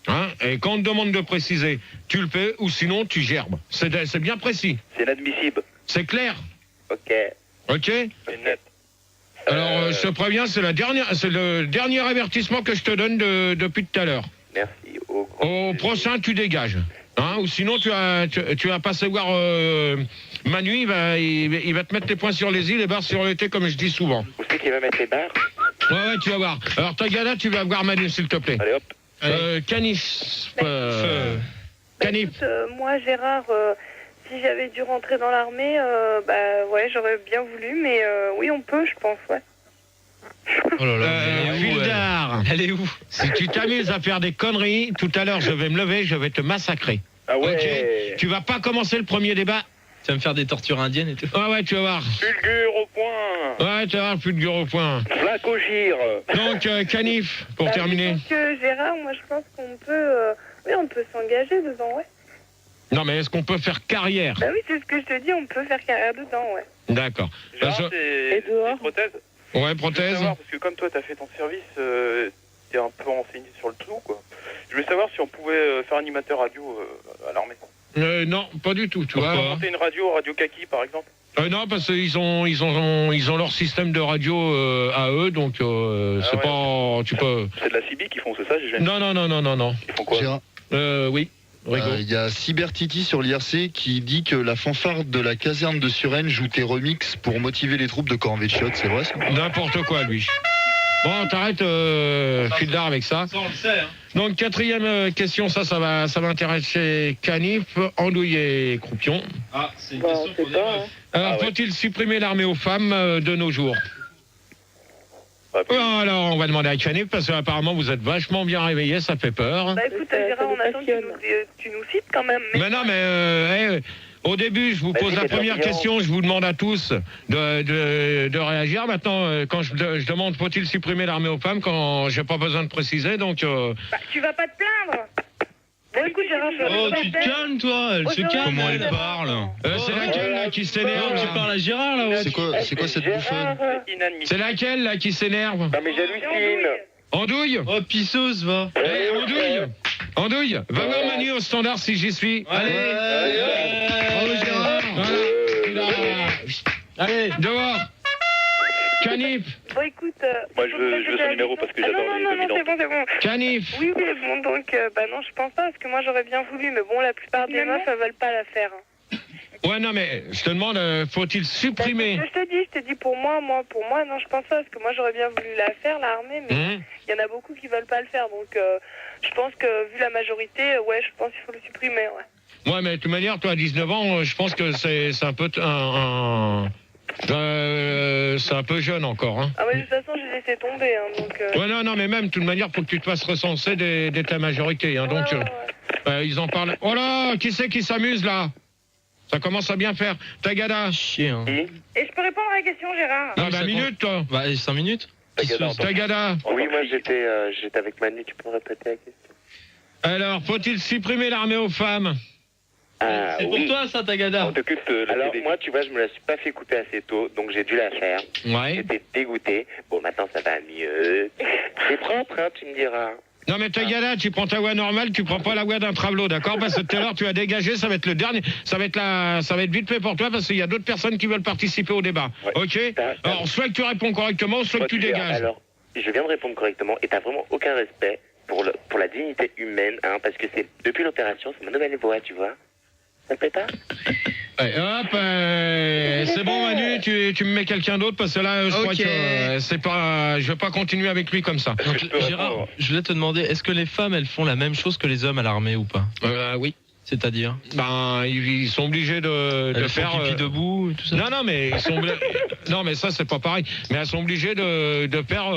hein, et quand on te demande de préciser, tu le fais, ou sinon tu gerbes. C'est bien précis. C'est inadmissible. C'est clair. Ok. Ok. C'est net. Alors, je te préviens, c'est le dernier avertissement que je te donne depuis tout à l'heure. Merci. Au prochain, tu dégages. Hein, ou sinon, tu vas passer voir Manu, il va te mettre les points sur les i, les barres sur le t, comme je dis souvent. Vous savez qu'il va mettre les barres ? Ouais, tu vas voir. Alors, Tagada, tu vas voir Manu, s'il te plaît. Allez, hop. Canif. Canif. Moi, Gérard, si j'avais dû rentrer dans l'armée, ouais, j'aurais bien voulu, mais oui, on peut, je pense, ouais. Oh là là. Wildar. Elle est où? Si tu t'amuses à faire des conneries, tout à l'heure, je vais me lever, je vais te massacrer. Ah ouais. Ok. Tu vas pas commencer le premier débat. Tu vas me faire des tortures indiennes et tout. Ouais, tu vas voir. Fulgure au point. Ouais, tu vas voir, fulgure au point. Flac au gire. Donc, Canif, pour terminer. Donc, Gérard, moi, je pense qu'on peut... oui, on peut s'engager dedans, ouais. Non, mais est-ce qu'on peut faire carrière? Bah oui, c'est ce que je te dis, on peut faire carrière dedans, ouais. D'accord. Gérard, Et dehors? prothèse. Ouais, prothèse. Je voulais savoir, parce que comme toi, t'as fait ton service, t'es un peu renseigné sur le tout, quoi. Je voulais savoir si on pouvait faire animateur radio à l'armée. Non, pas du tout, tu vois. Monter une radio Kaki, par exemple. Non, parce qu'ils ont leur système de radio à eux, donc c'est pas... Tu peux... C'est de la CB qui font, c'est ça? Non. Ils font quoi? Gérard, Oui. il y a Cybertiti sur l'IRC qui dit que la fanfare de la caserne de Suresnes joue tes remixes pour motiver les troupes de Cornvetchot, c'est vrai ça? N'importe quoi, lui. Bon, t'arrêtes, Fildar, avec ça. Ça, on le sait, hein. Donc, quatrième question, ça va intéresser Canif, Andouille et Croupion. Ah, c'est une question pour des meufs. Alors, faut-il supprimer l'armée aux femmes de nos jours? Alors, on va demander à Canif, parce qu'apparemment, vous êtes vachement bien réveillés, ça fait peur. Bah écoute, Gérard, on attend que tu nous cites quand même. Mais non, mais... au début, je vous pose la première question, je vous demande à tous de réagir. Maintenant, quand je demande faut-il supprimer l'armée aux femmes, quand j'ai pas besoin de préciser, donc... Bah, tu vas pas te plaindre. Bon, écoute, Gérard, Tu te calmes, toi. Elle se calme. Comment elle parle? C'est laquelle, là, qui s'énerve? Tu parles à Gérard, là. C'est quoi cette bouffonne? C'est laquelle, là, qui s'énerve? Non mais j'hallucine. Andouille? Oh, pisseuse, va. Andouille, va voir Manu au standard si j'y suis. Allez. Bravo, Gérard. Voilà. Allez, dehors. Canif. Bon, écoute... Moi, je veux son numéro parce que j'adore les Non, c'est bon. Canif. Oui, bon, donc, non, je pense pas, parce que moi, j'aurais bien voulu, mais bon, la plupart des meufs, elles veulent pas la faire. Ouais, non, mais je te demande, faut-il supprimer? Je te dis, pour moi, non, je pense pas, parce que moi, j'aurais bien voulu la faire, l'armée, mais il y en a beaucoup qui veulent pas le faire, donc je pense que, vu la majorité, ouais, je pense qu'il faut le supprimer, ouais. Ouais, mais de toute manière, toi, à 19 ans, je pense que c'est un peu... c'est un peu jeune encore, hein. Ah ouais, de toute façon, j'ai laissé tomber, hein, donc... Ouais, non, mais même, de toute manière, faut que tu te fasses recenser dès ta majorité, hein, donc... ils en parlent... Oh là, qui c'est qui s'amuse, là? Ça commence à bien faire. Tagada. Chien. Et je peux répondre à la question, Gérard? Non, bah, minute, toi. Bah, 5 minutes. Tagada. Oui, moi j'étais avec Manu, tu peux répéter la question? Alors, faut-il supprimer l'armée aux femmes? C'est pour toi, ça, Tagada. On t'occupe de la Alors, moi, tu vois, je me la suis pas fait couper assez tôt, donc j'ai dû la faire. Ouais. J'étais dégoûté. Bon, maintenant, ça va mieux. C'est propre, hein, tu me diras. Non, mais Tagada, tu prends ta voie normale, tu prends pas la voie d'un travelot, d'accord? Parce que tout à l'heure, tu as dégagé, ça va être le dernier, ça va être vite fait pour toi, parce qu'il y a d'autres personnes qui veulent participer au débat. Ouais. Ok? Alors, soit que tu réponds correctement, soit que tu dégages. Alors, je viens de répondre correctement, et t'as vraiment aucun respect pour la dignité humaine, hein, parce que c'est, depuis l'opération, c'est ma nouvelle voix, tu vois? Ça te plaît pas? C'est bon, Manu, tu me mets quelqu'un d'autre parce que là, je crois que je vais pas continuer avec lui comme ça. Donc, Gérard, je voulais te demander, est-ce que les femmes, elles font la même chose que les hommes à l'armée ou pas? Oui. C'est-à-dire ils sont obligés de faire pipi debout, tout ça. Non, mais ils sont non, mais ça c'est pas pareil. Mais elles sont obligées de faire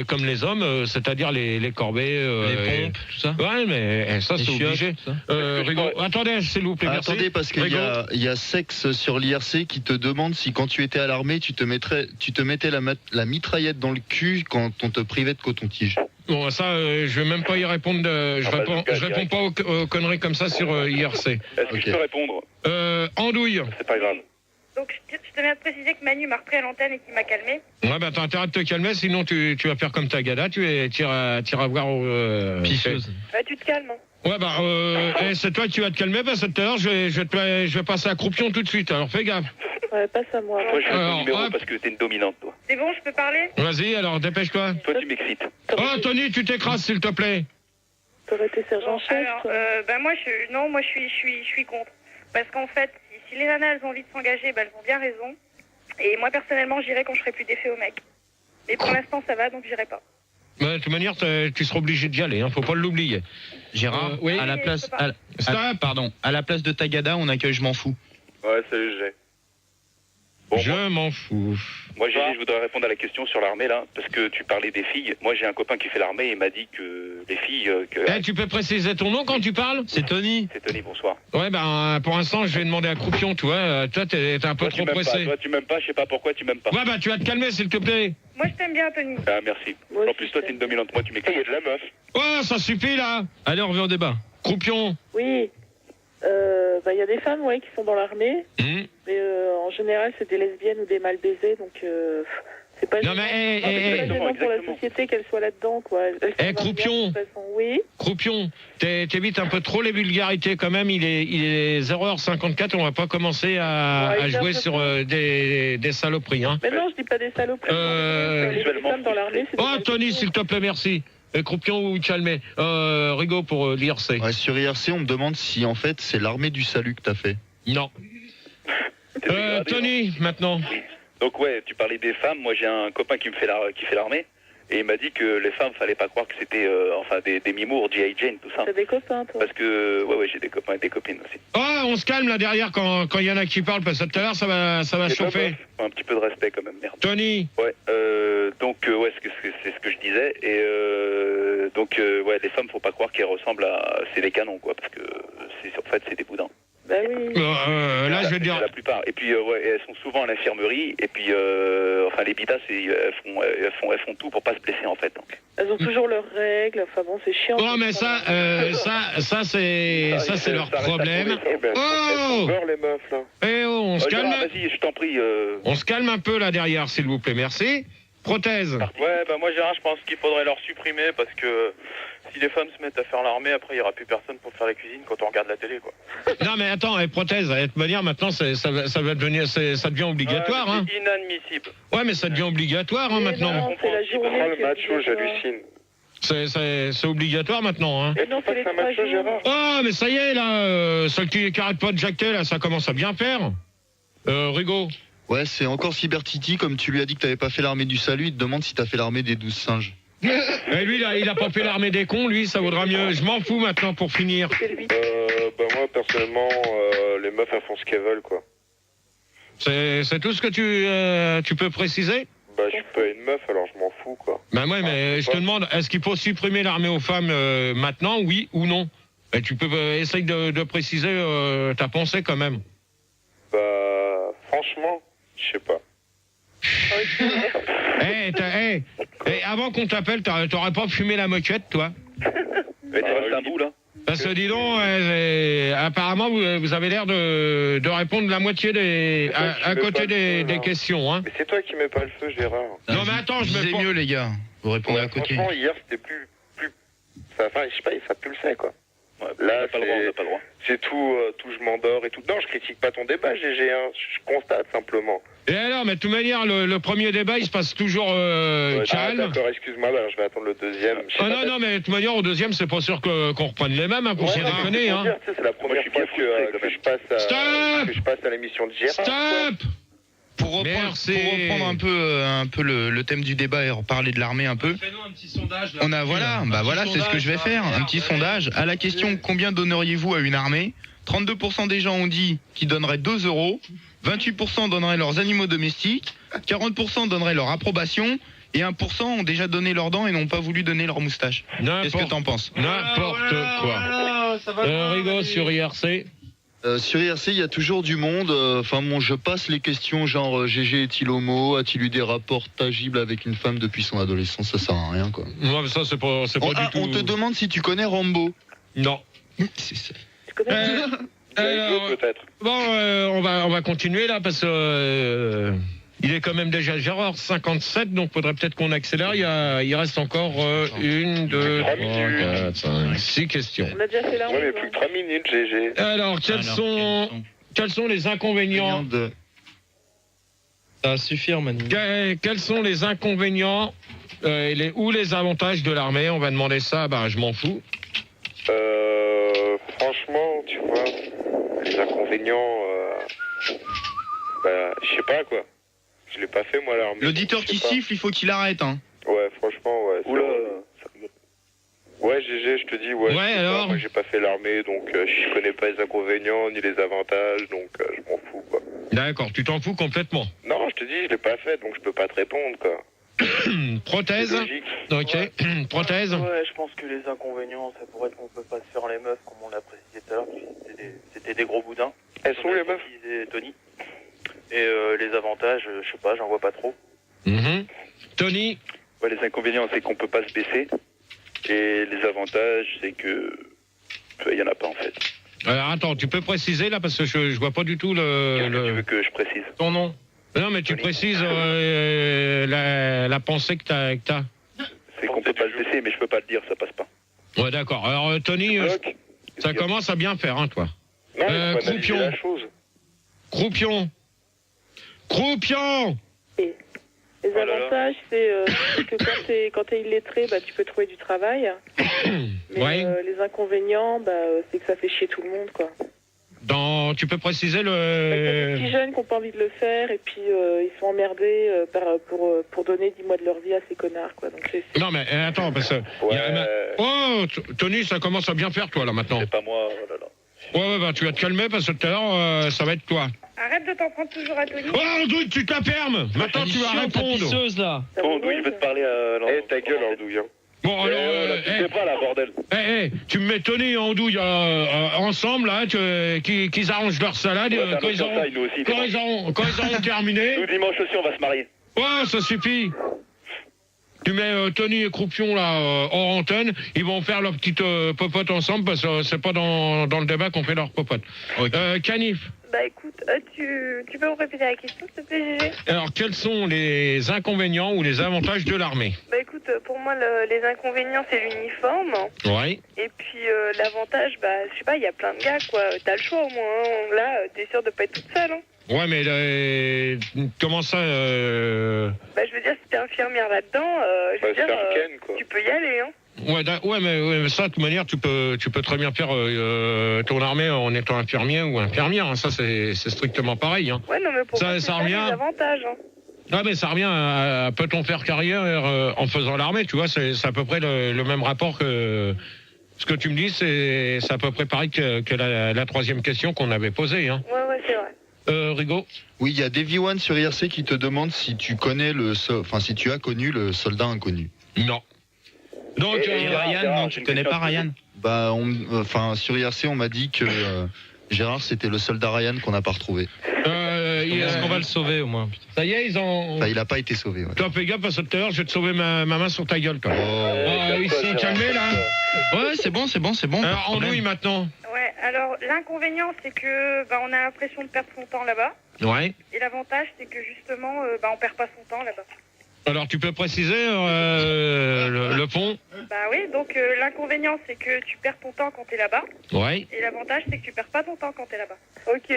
comme les hommes, c'est-à-dire les corvées, les pompes, tout ça. Ouais, mais ça c'est obligé. Rigaud, attendez, s'il vous plaît, merci. Attendez, parce qu'il y a Sexe sur l'IRC qui te demande si quand tu étais à l'armée, tu te mettais la mitraillette dans le cul quand on te privait de coton-tige. Bon, ça, je vais même pas y répondre. Je réponds pas aux conneries comme ça sur IRC. Est-ce que je peux répondre Andouille. C'est pas grave. Donc je tenais à te préciser que Manu m'a repris à l'antenne et qu'il m'a calmé. Ouais, t'as intérêt de te calmer, sinon tu vas faire comme ta gada, tu iras voir pisseuse. Bah tu te calmes. Ouais, c'est toi qui vas te calmer, parce que tout à l'heure je vais passer à Croupion tout de suite, alors fais gaffe. Ouais, passe à moi. Toi, je veux ton numéro parce que t'es une dominante, toi. C'est bon, je peux parler? Vas-y, alors dépêche-toi. Toi, tu m'excites. Oh, Tony, tu t'écrases, s'il te plaît. T'aurais été sergent-chef. Alors, moi je suis contre. Parce qu'en fait, si les nanas elles ont envie de s'engager, elles ont bien raison. Et moi personnellement, j'irai quand je ferai plus d'effet au mec. Et pour l'instant, ça va, donc j'irai pas. De toute manière, tu seras obligé d'y aller, faut pas l'oublier. Gérard, oui. à la place, à la place de Tagada, on accueille Je m'en fous. Ouais, salut, Gégé. Bon, je m'en fous. Moi, Gégé, je voudrais répondre à la question sur l'armée, là, parce que tu parlais des filles. Moi, j'ai un copain qui fait l'armée et il m'a dit que les filles... tu peux préciser ton nom quand tu parles? C'est Tony. C'est Tony, bonsoir. Ouais, pour l'instant, je vais demander à Croupion, tu vois. Toi, t'es un peu trop pressé. Toi, tu m'aimes pas, je sais pas pourquoi tu m'aimes pas. Ouais, tu vas te calmer, s'il te plaît. Moi, je t'aime bien, Tony. Ah, merci. En plus, toi, t'es une dominante. Moi, tu m'excites. Il y a de la meuf. Ouais, ça suffit, là. Allez, on revient au débat. Croupion. Oui. Il y a des femmes, qui sont dans l'armée. Mais en général, c'est des lesbiennes ou des mal baisées, donc c'est pas gênant pour la société qu'elles soient là-dedans, quoi. Croupion. Oui. Croupion, t'évites un peu trop les vulgarités quand même. Il est 0h54, on va pas commencer à jouer sur des saloperies. Hein. Mais non, je dis pas des saloperies. Les femmes dans l'armée, c'est Oh, Tony, s'il te plaît, merci. Croupion ou Chalmé. Rigaud pour l'IRC. Ouais, sur IRC, on me demande si en fait c'est l'armée du salut que t'as fait. Non. Tony, maintenant. Oui. Donc ouais, tu parlais des femmes. Moi, j'ai un copain qui fait l'armée et il m'a dit que les femmes, fallait pas croire que c'était des mimours, G.I. Jane, tout ça. T'as des copains, toi? Parce que j'ai des copains et des copines aussi. Oh, on se calme là derrière quand il y en a qui parlent, parce que tout à l'heure ça va chauffer. Un petit peu de respect quand même, merde. Tony. Ouais. C'est ce que je disais et les femmes, faut pas croire qu'elles ressemblent à c'est des canons, quoi, parce que en fait c'est des boudins. Bah oui. Là, je veux dire... La plupart. Et puis, elles sont souvent à l'infirmerie. Et puis, les bitas, elles font tout pour pas se blesser, en fait. Donc. Elles ont toujours leurs règles. Enfin bon, c'est chiant. Oh, mais ça c'est leur problème. Oh, les meufs, là. On se calme. Vas-y, je t'en prie. On se calme un peu, là, derrière, s'il vous plaît. Merci. Prothèse. Ouais, moi, Gérard, je pense qu'il faudrait leur supprimer parce que si les femmes se mettent à faire l'armée, après, il n'y aura plus personne pour faire la cuisine quand on regarde la télé, quoi. Non, mais attends, prothèse, de toute manière, maintenant, ça devient obligatoire. C'est inadmissible. Ouais, mais ça devient obligatoire, maintenant. Non, c'est la journée. Le macho, j'hallucine. C'est obligatoire, maintenant. Hein. Mais non, c'est les 3 jours. Gérard. Oh, mais ça y est, là, celle qui arrête pas de jacter, là, ça commence à bien faire. Rigaud. Ouais, c'est encore Cybertiti, comme tu lui as dit que t'avais pas fait l'armée du salut, il te demande si t'as fait l'armée des 12 singes. Et lui, là, il a pas fait l'armée des cons, lui, ça vaudra mieux. Je m'en fous maintenant pour finir. Moi, personnellement, les meufs, elles font ce qu'elles veulent, quoi. C'est tout ce que tu peux préciser? Je suis pas une meuf, alors je m'en fous, quoi. Ouais, mais je te demande, est-ce qu'il faut supprimer l'armée aux femmes maintenant, oui ou non? Et tu peux essayer de préciser ta pensée quand même. Franchement, je sais pas. Avant qu'on t'appelle, t'aurais pas fumé la moquette, toi? Mais tu restes un bout, là. Parce que dis donc, apparemment, vous avez l'air de répondre la moitié à côté des questions. Hein. Mais c'est toi qui mets pas le feu, Gérard. Non, mais attends, je me mieux, les gars. Vous répondez à côté. Franchement, hier, c'était plus... Enfin, je sais pas, ça pulsait, quoi. Ouais, là, on n'a pas le droit. C'est tout, je m'endors et tout. Non, je critique pas ton débat, GG, hein. Je constate simplement. Et alors, mais de toute manière, le premier débat, il se passe toujours calme. D'accord, excuse-moi, alors je vais attendre le deuxième. Non, mais de toute manière, au deuxième, c'est pas sûr qu'on reprenne les mêmes, pour s'y déconner. Hein. C'est la première fois que je passe à l'émission de Gérard. Stop. Pour reprendre un peu le thème du débat et reparler de l'armée un peu. Fais-nous un petit sondage. Là, c'est ce que je vais faire. Un petit sondage. À la question combien donneriez-vous à une armée 32% des gens ont dit qu'ils donneraient 2 euros, 28% donneraient leurs animaux domestiques, 40% donneraient leur approbation, et 1% ont déjà donné leurs dents et n'ont pas voulu donner leur moustache. Qu'est-ce que t'en penses? N'importe quoi. Rigaud sur IRC. Sur IRC, il y a toujours du monde. Enfin, je passe les questions genre GG est-il homo? A-t-il eu des rapports tangibles avec une femme depuis son adolescence? Ça sert à rien, quoi. Non, mais ça, c'est pas du tout. On te demande si tu connais Rambo. Non. Tu connais peut-être. Bon, on va continuer là parce que il est quand même déjà Gérard 57, donc faudrait peut-être qu'on accélère. Il reste encore 1, 2, 3, 4, 5, 6 questions. On a déjà fait la Ouais, mais plus que 3 minutes, GG. Alors, quels sont les inconvénients Ça va suffire, Manu. Quels sont les inconvénients ou les avantages de l'armée? On va demander ça, je m'en fous. Franchement, tu vois, les inconvénients, je sais pas quoi. Je l'ai pas fait moi l'armée. L'auditeur qui siffle, il faut qu'il arrête, hein. Ouais, franchement, ouais. Oula. Ouais, GG, je te dis, ouais. Ouais, alors moi, j'ai pas fait l'armée, donc je connais pas les inconvénients ni les avantages, donc je m'en fous, quoi. D'accord, tu t'en fous complètement. Non, je te dis, je l'ai pas fait, donc je peux pas te répondre, quoi. Prothèse. Ok. Prothèse. Ouais, je pense que les inconvénients, ça pourrait être qu'on peut pas se faire les meufs, comme on l'a précisé tout à l'heure, c'était des gros boudins. Elles sont les meufs? Tony. Et les avantages, je sais pas, j'en vois pas trop. Tony. Ouais, les inconvénients, c'est qu'on peut pas se baisser. Et les avantages, c'est que il y en a pas en fait. Attends, tu peux préciser là parce que je vois pas du tout Tu veux que je précise ton nom? Non, mais tu précises la pensée que t'as. C'est qu'on peut pas se baisser, mais je peux pas le dire, ça passe pas. Ouais, d'accord. Alors Tony, ça commence à bien faire, hein, toi. Non, mais faut analyser Croupion. la chose. Croupion. Les avantages, c'est que quand t'es illettré, tu peux trouver du travail. Mais Ouais. les inconvénients, c'est que ça fait chier tout le monde, quoi. Tu peux préciser T'as des petits jeunes qui n'ont pas envie de le faire et puis ils sont emmerdés pour donner 10 mois de leur vie à ces connards, quoi. Donc Non, mais attends, parce que... Oh, Tony, ça commence à bien faire, toi, là, maintenant. C'est pas moi, oh là là. Ouais, tu vas te calmer, parce que tout à l'heure, ça va être toi. Arrête de t'en prendre toujours à Tony. Oh, Andouille, tu te la fermes. Maintenant, tu vas répondre. Là. Andouille, je vais te parler à Eh, ta gueule, Andouille, hein. Bon, alors... tu sais pas, là, bordel. tu me mets Tony et Andouille ensemble, là, qu'ils arrangent leur salade quand ils auront terminé. Nous, dimanche aussi, on va se marier. Ouais, ça suffit. Tu mets Tony et Croupion là hors antenne, ils vont faire leur petite popote ensemble parce que c'est pas dans le débat qu'on fait leur popote. Okay. Canif. Bah écoute, tu peux me répéter la question s'il te plaît, GG? Alors quels sont les inconvénients ou les avantages de l'armée? Bah écoute, pour moi les inconvénients c'est l'uniforme. Ouais. Et puis l'avantage, je sais pas, il y a plein de gars quoi, t'as le choix au moins, hein. Là t'es sûr de pas être toute seule, hein. Ouais, mais comment ça je veux dire, si t'es infirmière là-dedans, tu peux y aller, hein. Ouais, mais ça, de toute manière, tu peux très bien faire ton armée en étant infirmier ou infirmière. Hein. Ça, c'est strictement pareil. Hein. Ouais, non, mais pour moi, ça revient. Les avantages. Hein. Ah, mais ça revient à peut-on faire carrière en faisant l'armée, tu vois, c'est à peu près le même rapport que ce que tu me dis, c'est à peu près pareil que la troisième question qu'on avait posée. Hein. Ouais, c'est vrai. Rigaud. Oui, il y a Davy One sur IRC qui te demande si tu connais si tu as connu le soldat inconnu. Non. Donc, Ryan, non, tu connais pas Ryan? Sur IRC, on m'a dit que Gérard, c'était le soldat Ryan qu'on n'a pas retrouvé. Est-ce qu'on va le sauver au moins? Putain. Ça y est, ils ont. Il n'a pas été sauvé. Ouais. Toi, fais gaffe, parce que tout à l'heure, je vais te sauver ma main sur ta gueule, toi. Ils sont calmés, là. Ouais, c'est bon. Alors, Andouille, maintenant. Ouais, alors, l'inconvénient, c'est que, on a l'impression de perdre son temps là-bas. Ouais. Et l'avantage, c'est que, justement, on perd pas son temps là-bas. Alors, tu peux préciser le pont? Oui, donc l'inconvénient, c'est que tu perds ton temps quand t'es là-bas. Ouais. Et l'avantage, c'est que tu perds pas ton temps quand t'es là-bas. Ok.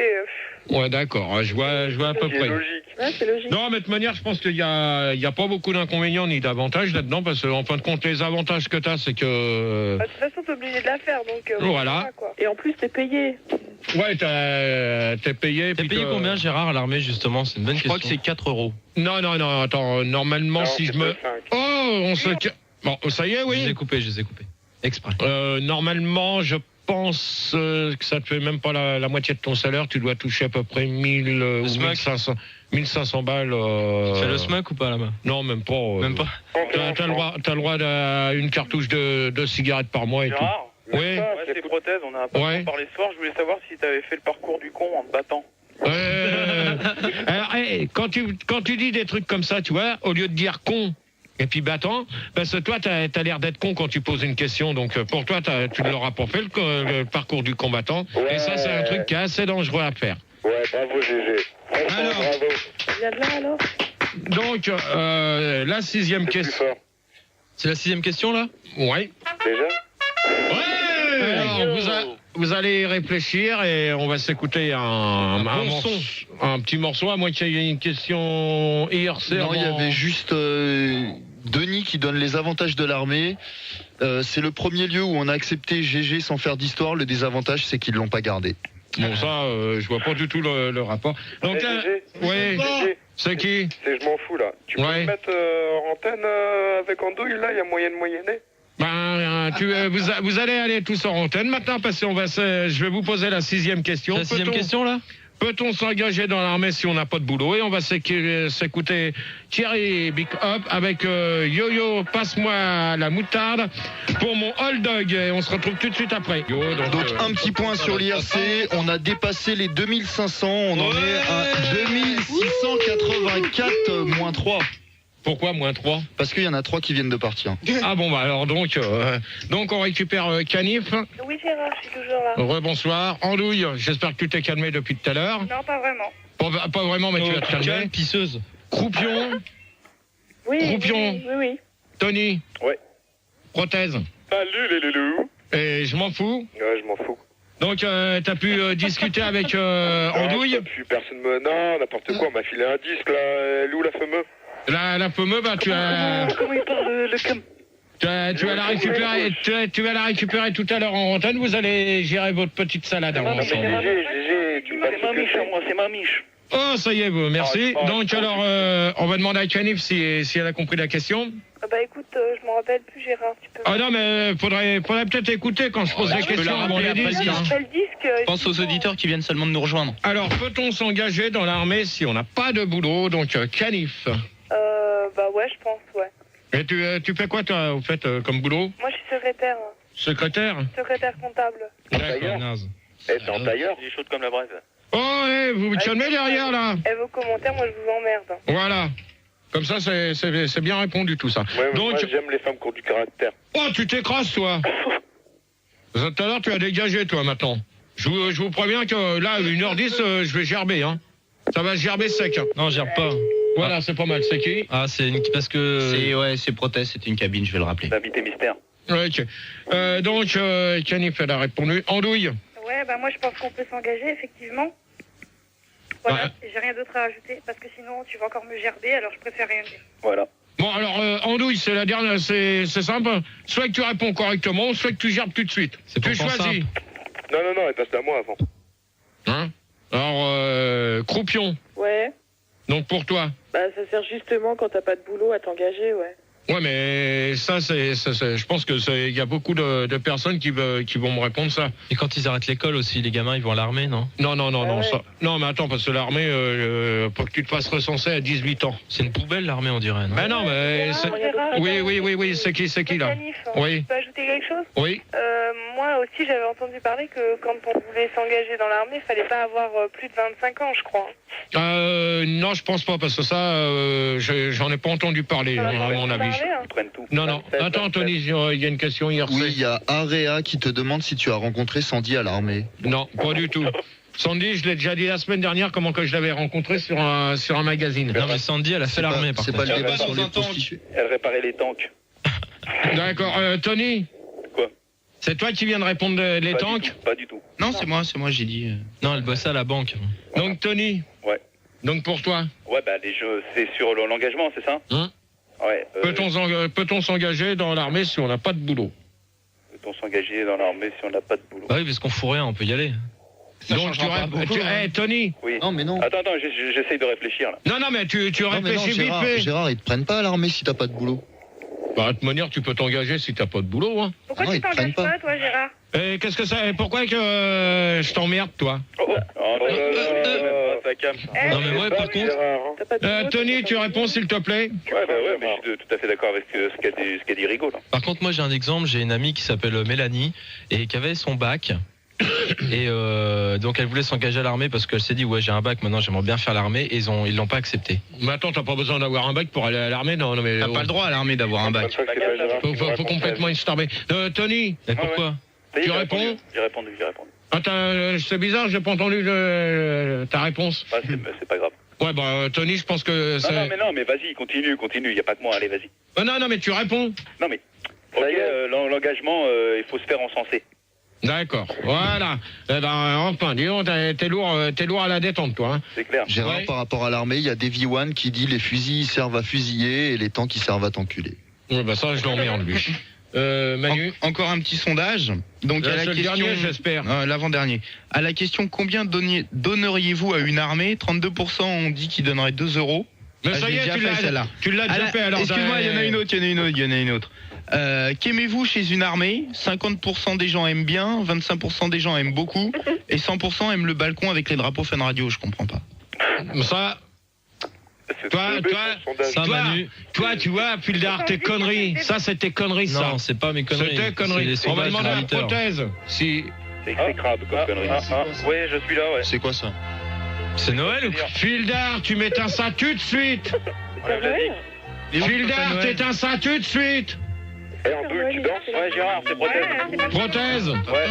Ouais, d'accord, je vois à peu près. C'est logique. Ouais, c'est logique. Non, mais de toute manière, je pense qu'il y a pas beaucoup d'inconvénients ni d'avantages là-dedans, parce qu'en fin de compte, les avantages que t'as, c'est que... De toute façon, t'es obligé de la faire, donc... Voilà. Quoi. Et en plus, t'es payé. Ouais, t'es payé. T'es payé combien, Gérard, à l'armée, justement? C'est une bonne question. Je crois que c'est 4 euros. Non, attends, normalement, Non, si je me... 5. Oh, on se... Bon, ça y est, oui. Je les ai coupés. Exprès. Normalement, je pense que ça te fait même pas la moitié de ton salaire. Tu dois toucher à peu près 1000 ou 1500 balles. Tu fais le SMAC ou pas là-bas? Non, même pas. Même pas. T'as le droit à une cartouche de cigarettes par mois et Gérard, tout. Oui. Ouais, c'est prothèse, on a pas parlé ce soir. Je voulais savoir si tu avais fait le parcours du con en te battant. Alors, quand tu dis des trucs comme ça, tu vois, au lieu de dire con et puis battant, parce que toi, t'as l'air d'être con quand tu poses une question. Donc, pour toi, tu ne l'auras pas fait, le parcours du combattant. Ouais. Et ça, c'est un truc qui est assez dangereux à faire. Ouais, bravo GG. Alors, bravo. Il y a de là alors. Donc, la 6e question. C'est la 6e question, là? Ouais. Déjà? Ouais. Alors, vous allez y réfléchir et on va s'écouter un petit morceau, à moins qu'il y ait une question IRC. Non, il y avait juste Denis qui donne les avantages de l'armée. C'est le premier lieu où on a accepté GG sans faire d'histoire. Le désavantage, c'est qu'ils l'ont pas gardé. Bon, ça, je vois pas du tout le rapport. Donc, GG, c'est qui? C'est je m'en fous là. Tu peux me mettre en antenne avec Andouille là, il y a moyen de moyenner. Vous allez aller tous en antenne maintenant parce que je vais vous poser la 6e question. La 6e question là? Peut-on s'engager dans l'armée si on n'a pas de boulot? Et on va s'écouter Thierry Big Up avec Yo-Yo, passe-moi la moutarde pour mon Old Dog. Et on se retrouve tout de suite après. Donc un petit point sur l'IRC, on a dépassé les 2500, on en est à 2684 moins 3. Pourquoi moins 3? Parce qu'il y en a 3 qui viennent de partir. Ah bon, bah alors donc on récupère Canif. Oui, Gérard, je suis toujours là. Rebonsoir. Andouille, j'espère que tu t'es calmé depuis tout à l'heure. Non, pas vraiment. Pas vraiment, mais tu vas te calmer. Pisseuse. Croupion. Oui. Croupion. Oui. Tony. Ouais. Prothèse. Salut les loulous. Et je m'en fous. Ouais, je m'en fous. Donc t'as pu discuter avec Andouille. Personne me... Non, n'importe quoi, on m'a filé un disque là. Elle est où la fameuse? La fameuse, bah tu as... Comment il parle le cam? Tu vas la récupérer, tu vas la récupérer tout à l'heure en antenne. Vous allez gérer votre petite salade en ensemble. C'est ma miche. Oh, ça y est, vous, merci. Donc alors, on va demander à Canif si elle a compris la question. Bah écoute, je m'en rappelle plus, Gérard. Tu peux... Ah non, mais faudrait peut-être écouter quand je pose des questions avant les disques. Pense aux auditeurs qui viennent seulement de nous rejoindre. Alors, peut-on s'engager dans l'armée si on n'a pas de boulot? Donc, Canif. Bah ouais, je pense, ouais. Et tu fais quoi, toi, au fait, comme boulot? Moi, je suis secrétaire. Secrétaire? Secrétaire comptable. D'accord. T'es en tailleur? Il est chaud comme la braise. Oh, vous vous calmez derrière, là? Et vos commentaires, moi, je vous emmerde. Voilà. Comme ça, c'est bien répondu, tout ça. Ouais, donc, moi, j'aime les femmes qui ont du caractère. Oh, tu t'écrases, toi. Tout à l'heure, tu as dégagé, toi, maintenant. Je vous préviens que là, 1h10, je vais gerber, hein. Ça va gerber sec. Non, je gerbe pas. Voilà, c'est pas mal. C'est qui? Ah, parce que... C'est prothèse, c'est une cabine, je vais le rappeler. L'invité mystère. Ouais, ok. Donc, Canif, elle a répondu. Andouille. Ouais, bah moi, je pense qu'on peut s'engager, effectivement. Voilà, j'ai rien d'autre à ajouter, parce que sinon, tu vas encore me gerber, alors je préfère rien dire. Voilà. Bon, alors, Andouille, c'est la dernière, c'est simple. Soit que tu réponds correctement, soit que tu gerbes tout de suite. Tu choisis. Non, elle passe à moi avant. Hein? Alors, Croupion. Ouais. Donc pour toi. Bah ça sert justement quand t'as pas de boulot à t'engager, ouais. Ouais, mais ça, je pense que il y a beaucoup de personnes qui vont me répondre ça. Et quand ils arrêtent l'école aussi, les gamins, ils vont à l'armée, non? Non, ça. Non, mais attends, parce que l'armée, faut que tu te fasses recenser à 18 ans. C'est une poubelle, l'armée, on dirait, non? Ben non, mais oui, c'est qui là? Oui. Tu peux ajouter quelque chose? Oui. Moi aussi, j'avais entendu parler que quand on voulait s'engager dans l'armée, il fallait pas avoir plus de 25 ans, je crois. Non, je pense pas, parce que ça, j'en ai pas entendu parler, à mon avis. Non. Attends, Anthony, il y a une question hier. Oui, il y a Area qui te demande si tu as rencontré Sandy à l'armée. Non, pas du tout. Sandy, je l'ai déjà dit la semaine dernière, comment que je l'avais rencontré sur un magazine. Non, mais Sandy, elle a fait l'armée, par contre. C'est pas le débat sur les prostituées. Elle réparait les tanks. D'accord. Tony? Quoi? C'est toi qui viens de répondre les tanks? Pas du tout. Non, c'est moi, j'ai dit. Non, elle bossait à la banque. Donc, Tony? Ouais. Donc, pour toi? Ouais, bah, les jeux, c'est sur l'engagement, c'est ça? Ouais. Peut-on s'engager dans l'armée si on n'a pas de boulot? Peut-on s'engager dans l'armée si on n'a pas de boulot? Bah oui, parce qu'on fout rien, on peut y aller. Donc Tony? Oui. Non, mais non. Attends, j'essaye de réfléchir là. Non, mais tu réfléchis vite fait. Gérard, ils te prennent pas à l'armée si t'as pas de boulot. Bah, de toute manière, tu peux t'engager si t'as pas de boulot, hein. Pourquoi tu t'engages pas, toi, Gérard? Et qu'est-ce que ça... Pourquoi que je t'emmerde, toi? Ça calme. Non, mais moi, par contre... Tony, tu réponds, s'il te plaît. Ouais, mais je suis tout à fait d'accord avec ce qu'a dit Rigaud, là. Par contre, moi, j'ai un exemple. J'ai une amie qui s'appelle Mélanie et qui avait son bac. Et donc, elle voulait s'engager à l'armée parce qu'elle s'est dit, ouais, j'ai un bac, maintenant, j'aimerais bien faire l'armée. Et ils l'ont pas accepté. Mais attends, t'as pas besoin d'avoir un bac pour aller à l'armée? Non, mais... T'as pas le droit à l'armée d'avoir un bac. Faut complètement être starbé. Tony, et pourquoi? Tu réponds? J'ai répondu. Attends, c'est bizarre, j'ai pas entendu ta réponse. C'est pas grave. Ouais, bah, Tony, je pense que c'est... Non, mais vas-y, continue, y a pas que moi, allez, vas-y. Non, mais tu réponds. Non, mais, ok, l'engagement, il faut se faire encenser. D'accord, voilà. Eh ben, enfin, dis donc, t'es lourd à la détente, toi. Hein. C'est clair. Gérard, par rapport à l'armée, il y a Davy One qui dit les fusils servent à fusiller et les tanks qui servent à t'enculer. Ouais, bah ça, je l'emmerde, lui. Manu, encore un petit sondage. Donc à la question, dernier, j'espère. L'avant-dernier. À la question combien donneriez-vous à une armée, 32% ont dit qu'ils donneraient 2 €. Mais ça y est, tu l'as déjà fait. Alors, excuse-moi, il y en a une autre. Qu'aimez-vous chez une armée? 50% des gens aiment bien, 25% des gens aiment beaucoup, et 100% aiment le balcon avec les drapeaux Fun Radio. Je comprends pas. Ça. Toi, tu vois, Fildar, tes conneries. Ça, c'est tes conneries, ça. Non, c'est pas mes conneries. C'est tes conneries. On va demander à Prothèse. Si. C'est exécrable comme connerie. Ouais, je suis là, ouais. C'est quoi ça? C'est Noël ou quoi? Fildar, tu m'éteins ça tout de suite. Fildar, t'éteins ça tout de suite. Et en deux, tu danses? Ouais, Gérard, c'est Prothèse. Prothèse. Ouais.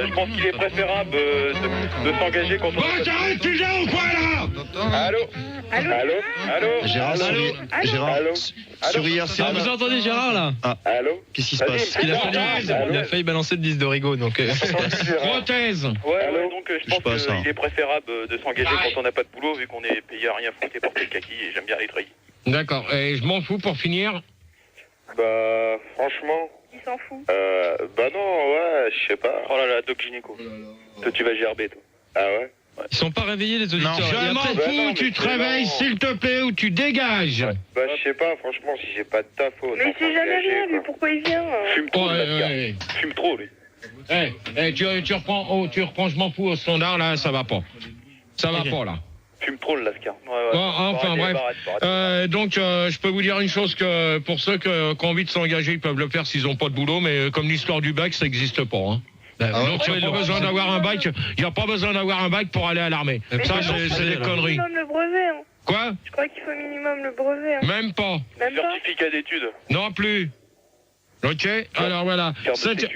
Je pense qu'il est préférable de s'engager quand on... Bon, t'arrêtes, tu viens ou quoi, là? Allô? Gérard, sur IRC. Ah, vous entendez Gérard, là? Allô? Qu'est-ce qui se passe? Il a failli balancer le 10 de Rigaud, donc... Prothèse. Ouais, donc je pense qu'il est préférable de s'engager quand on n'a pas de boulot, vu qu'on est payé à rien foutre et porter le kaki, et j'aime bien les treillis. D'accord, et je m'en fous pour finir. Bah, franchement... Il s'en fout. Bah non, ouais, je sais pas. Oh là là, Doc Gynéco. Toi, tu vas gerber, toi. Ah ouais? Ils sont pas réveillés, les auditeurs. Je m'en fous, tu te réveilles, s'il te plaît, ou tu dégages. Bah, je sais pas, franchement, si j'ai pas de taf, mais il sait jamais rien, lui, pourquoi il vient? Fume trop, Fume trop, lui. Tu reprends, je m'en fous au standard, là, ça va pas. Ça va pas, là. Fume trop, le Lascar. Enfin, bref. Donc, je peux vous dire une chose, que pour ceux qui ont envie de s'engager, ils peuvent le faire s'ils ont pas de boulot, mais comme l'histoire du bac, ça n'existe pas, hein. Donc il n'y a pas besoin d'avoir un bac. Il n'y a pas besoin d'avoir un bac pour aller à l'armée. Ça, c'est des conneries. Minimum le brevet. Hein. Quoi? Je crois qu'il faut minimum le brevet. Hein. Même pas. Certificat d'études. Non plus. Ok. Alors voilà.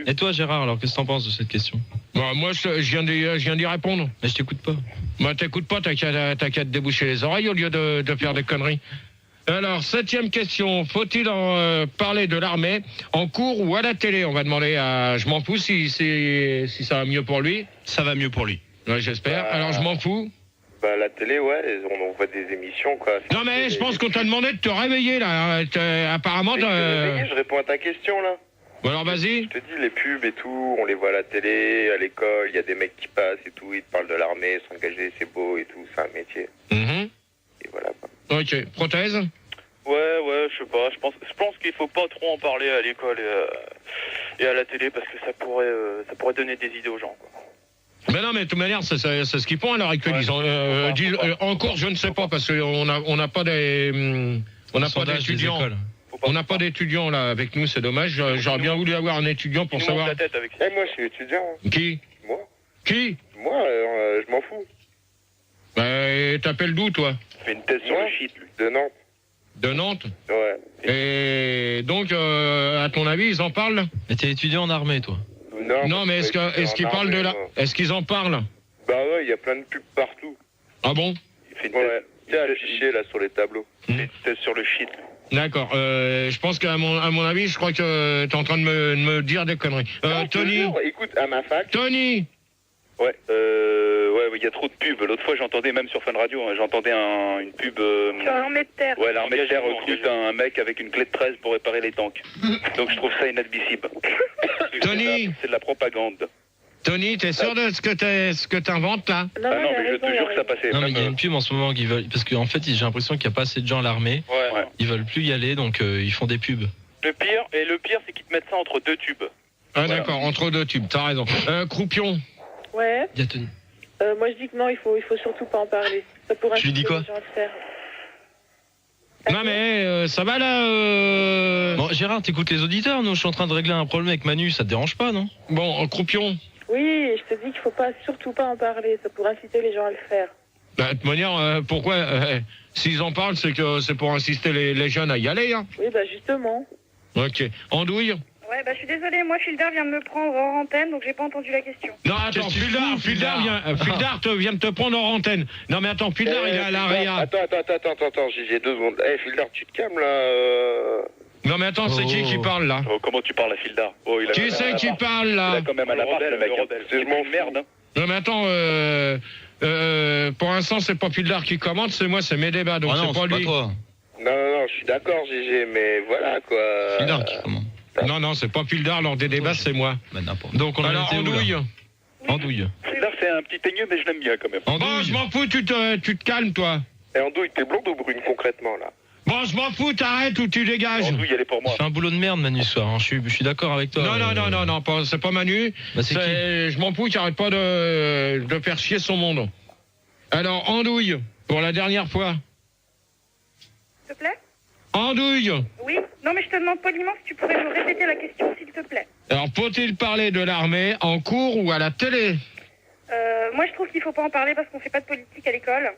Et toi, Gérard, alors qu'est-ce que t'en penses de cette question? Bah, moi, je viens d'y répondre. Mais je t'écoute pas. Bah, t'écoutes pas, t'as qu'à te déboucher les oreilles au lieu de faire des conneries. Alors, 7e question. Faut-il parler de l'armée en cours ou à la télé? On va demander à... Je m'en fous si ça va mieux pour lui. Ça va mieux pour lui. Ouais, j'espère. Alors, je m'en fous. Bah, la télé, ouais, on voit des émissions, quoi. Non, mais je pense qu'on t'a demandé de te réveiller, là. Apparemment... Je réponds à ta question, là. Bon, alors, vas-y. Je te dis, les pubs et tout, on les voit à la télé, à l'école, il y a des mecs qui passent et tout, ils te parlent de l'armée, s'engager, c'est beau et tout, c'est un métier. Et voilà, quoi. Ok. Prothèse? Ouais, je sais pas. Je pense qu'il faut pas trop en parler à l'école et à la télé parce que ça pourrait donner des idées aux gens, quoi. Mais non, mais de toute manière, c'est ce qu'ils font à l'heure actuelle. En cours, je ne sais pas, parce qu'on n'a pas d'étudiants. On n'a pas d'étudiants là avec nous, c'est dommage. J'aurais bien voulu avoir un étudiant pour savoir. Moi, je suis étudiant. Qui? Moi. Qui? Moi, je m'en fous. Bah, t'appelles d'où, toi? Fait une thèse sur le shit, lui. De Nantes. De Nantes? Ouais. Et donc, à ton avis, ils en parlent? Mais t'es étudiant en armée, toi? Non, mais est-ce qu'ils parlent de la... Est-ce qu'ils en parlent? Bah ouais, il y a plein de pubs partout. Ah bon? Il fait une thèse. Tiens, affiché là sur les tableaux. Il fait une thèse sur le shit. D'accord. Je pense qu'à mon avis, je crois que t'es en train de me dire des conneries. Tony. Écoute, à ma fac. Tony. Ouais, il y a trop de pubs. L'autre fois, j'entendais même sur Fun Radio, j'entendais une pub... Sur l'armée de terre. Ouais, l'armée de terre recrute un mec avec une clé de 13 pour réparer les tanks. Donc je trouve ça inadmissible. Tony. C'est de la propagande. Tony, t'es sûr de ce que t'inventes là? Non, mais je te jure que ça passait. Non, mais il y a une pub en ce moment qui veulent... Parce qu'en fait, j'ai l'impression qu'il n'y a pas assez de gens à l'armée. Ouais. Ils veulent plus y aller, donc ils font des pubs. Le pire, c'est qu'ils te mettent ça entre deux tubes. Ah d'accord, entre deux tubes, t'as raison. Croupion. Ouais. Il y a Tony. Moi, je dis que non, il faut surtout pas en parler. Ça pourrait Tu lui dis quoi? Non mais ça va là Bon, Gérard, t'écoutes les auditeurs, nous, je suis en train de régler un problème avec Manu, ça te dérange pas, non? Bon, Croupion. Oui, je te dis qu'il faut surtout pas en parler, ça pourrait inciter les gens à le faire. Bah, de toute manière, pourquoi s'ils en parlent, c'est que c'est pour insister les jeunes à y aller, hein. Oui, bah justement. Ok. Andouille. Ouais, bah je suis désolée, moi Fildar vient de me prendre hors antenne, donc j'ai pas entendu la question. Non, attends, Fildar vient de te prendre hors antenne. Non, mais attends, Fildar, il est à la réa. Attends, j'ai 2 secondes. Fildar, tu te calmes, là Non, mais attends, c'est qui parle, là? Oh, comment tu parles à Fildar? Oh, il a Qui c'est qui parle, là? Il a quand même un appart, le mec. C'est une merde, hein. Non, mais attends, pour l'instant, c'est pas Fildar qui commente, c'est moi, c'est mes débats, donc c'est pas lui. toi. Non, je suis d'accord, GG, mais voilà, quoi. Fildar qui commande. Non, c'est pas Fildar, lors des débats, c'est moi. Bah, n'importe. Donc on a Andouille. Andouille. Fildar, c'est un petit teigneux, mais je l'aime bien quand même. Bon, je m'en fous, tu te calmes, toi. Et Andouille, t'es blonde ou brune, concrètement, là? Bon, je m'en fous, t'arrêtes ou tu dégages. Andouille, elle est pour moi. C'est un boulot de merde, Manu, ce soir, hein. Je suis d'accord avec toi. Non, c'est pas Manu. Bah, c'est qui? Je m'en fous, tu arrêtes pas de faire chier son monde. Alors, Andouille, pour la dernière fois. S'il te plaît? Andouille. Oui? Non, mais je te demande poliment si tu pourrais me répéter la question, s'il te plaît. Alors, faut-il parler de l'armée en cours ou à la télé? Moi, je trouve qu'il faut pas en parler parce qu'on fait pas de politique à l'école.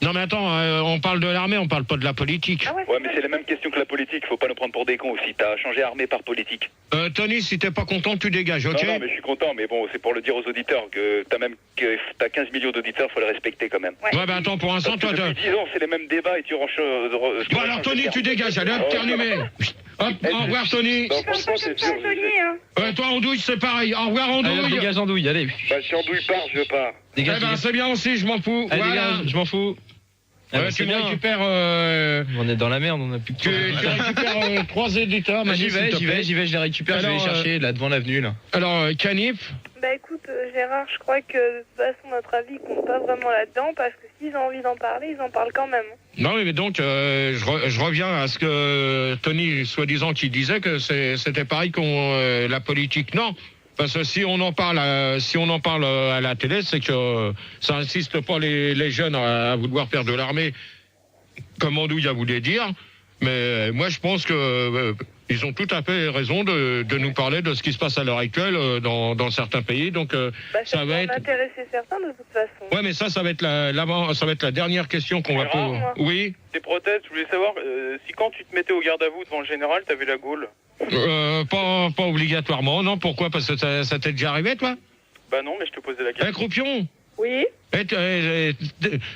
Non, mais attends, on parle de l'armée, on parle pas de la politique. Ah ouais, mais c'est la même question que la politique, faut pas nous prendre pour des cons aussi. T'as changé armée par politique. Tony, si t'es pas content, tu dégages, ok? Non, mais je suis content, mais bon, c'est pour le dire aux auditeurs que t'as 15 millions d'auditeurs, faut les respecter quand même. Ouais, bah attends, pour l'instant, toi... Depuis 10 ans, c'est les mêmes débats et tu ranges... Bon, alors, Tony, tu dégages, allez, hop, terminé. Hop, au revoir, Tony. Non, franchement, c'est dur, GG. Toi, Andouille, c'est pareil. Au revoir, Andouille. Allez, dégage Andouille, allez. Bah, si Andouille part, je pars. Dégage, c'est bien aussi, je m'en fous. Allez, Voilà. dégage, je m'en fous. Tu me récupères... On est dans la merde, on a plus de Tu récupères 3 éditeurs. J'y vais, je les récupère, je vais les chercher là devant l'avenue là. Alors, Canif. Bah écoute, Gérard, je crois que de toute façon notre avis compte pas vraiment là-dedans parce que s'ils ont envie d'en parler, ils en parlent quand même. Non, mais donc, je reviens à ce que Tony, soi-disant, qui disait que c'était pareil qu'on la politique. Non, parce que si on en parle, à la télé, c'est que ça insiste pas les jeunes à vouloir faire de l'armée, comme Andouille a voulu dire. Mais moi, je pense que ils ont tout à fait raison de nous parler de ce qui se passe à l'heure actuelle dans certains pays. Donc, ça va être intéresser certains de toute façon. Ouais, mais ça va être la dernière question qu'on va poser. Oui. Tes prothèses, je voulais savoir si quand tu te mettais au garde à vous devant le général, t'avais la gaule. Pas obligatoirement, non. Pourquoi? Parce que ça t'est déjà arrivé, toi? Bah non, mais je te posais la question. Croupion. Oui.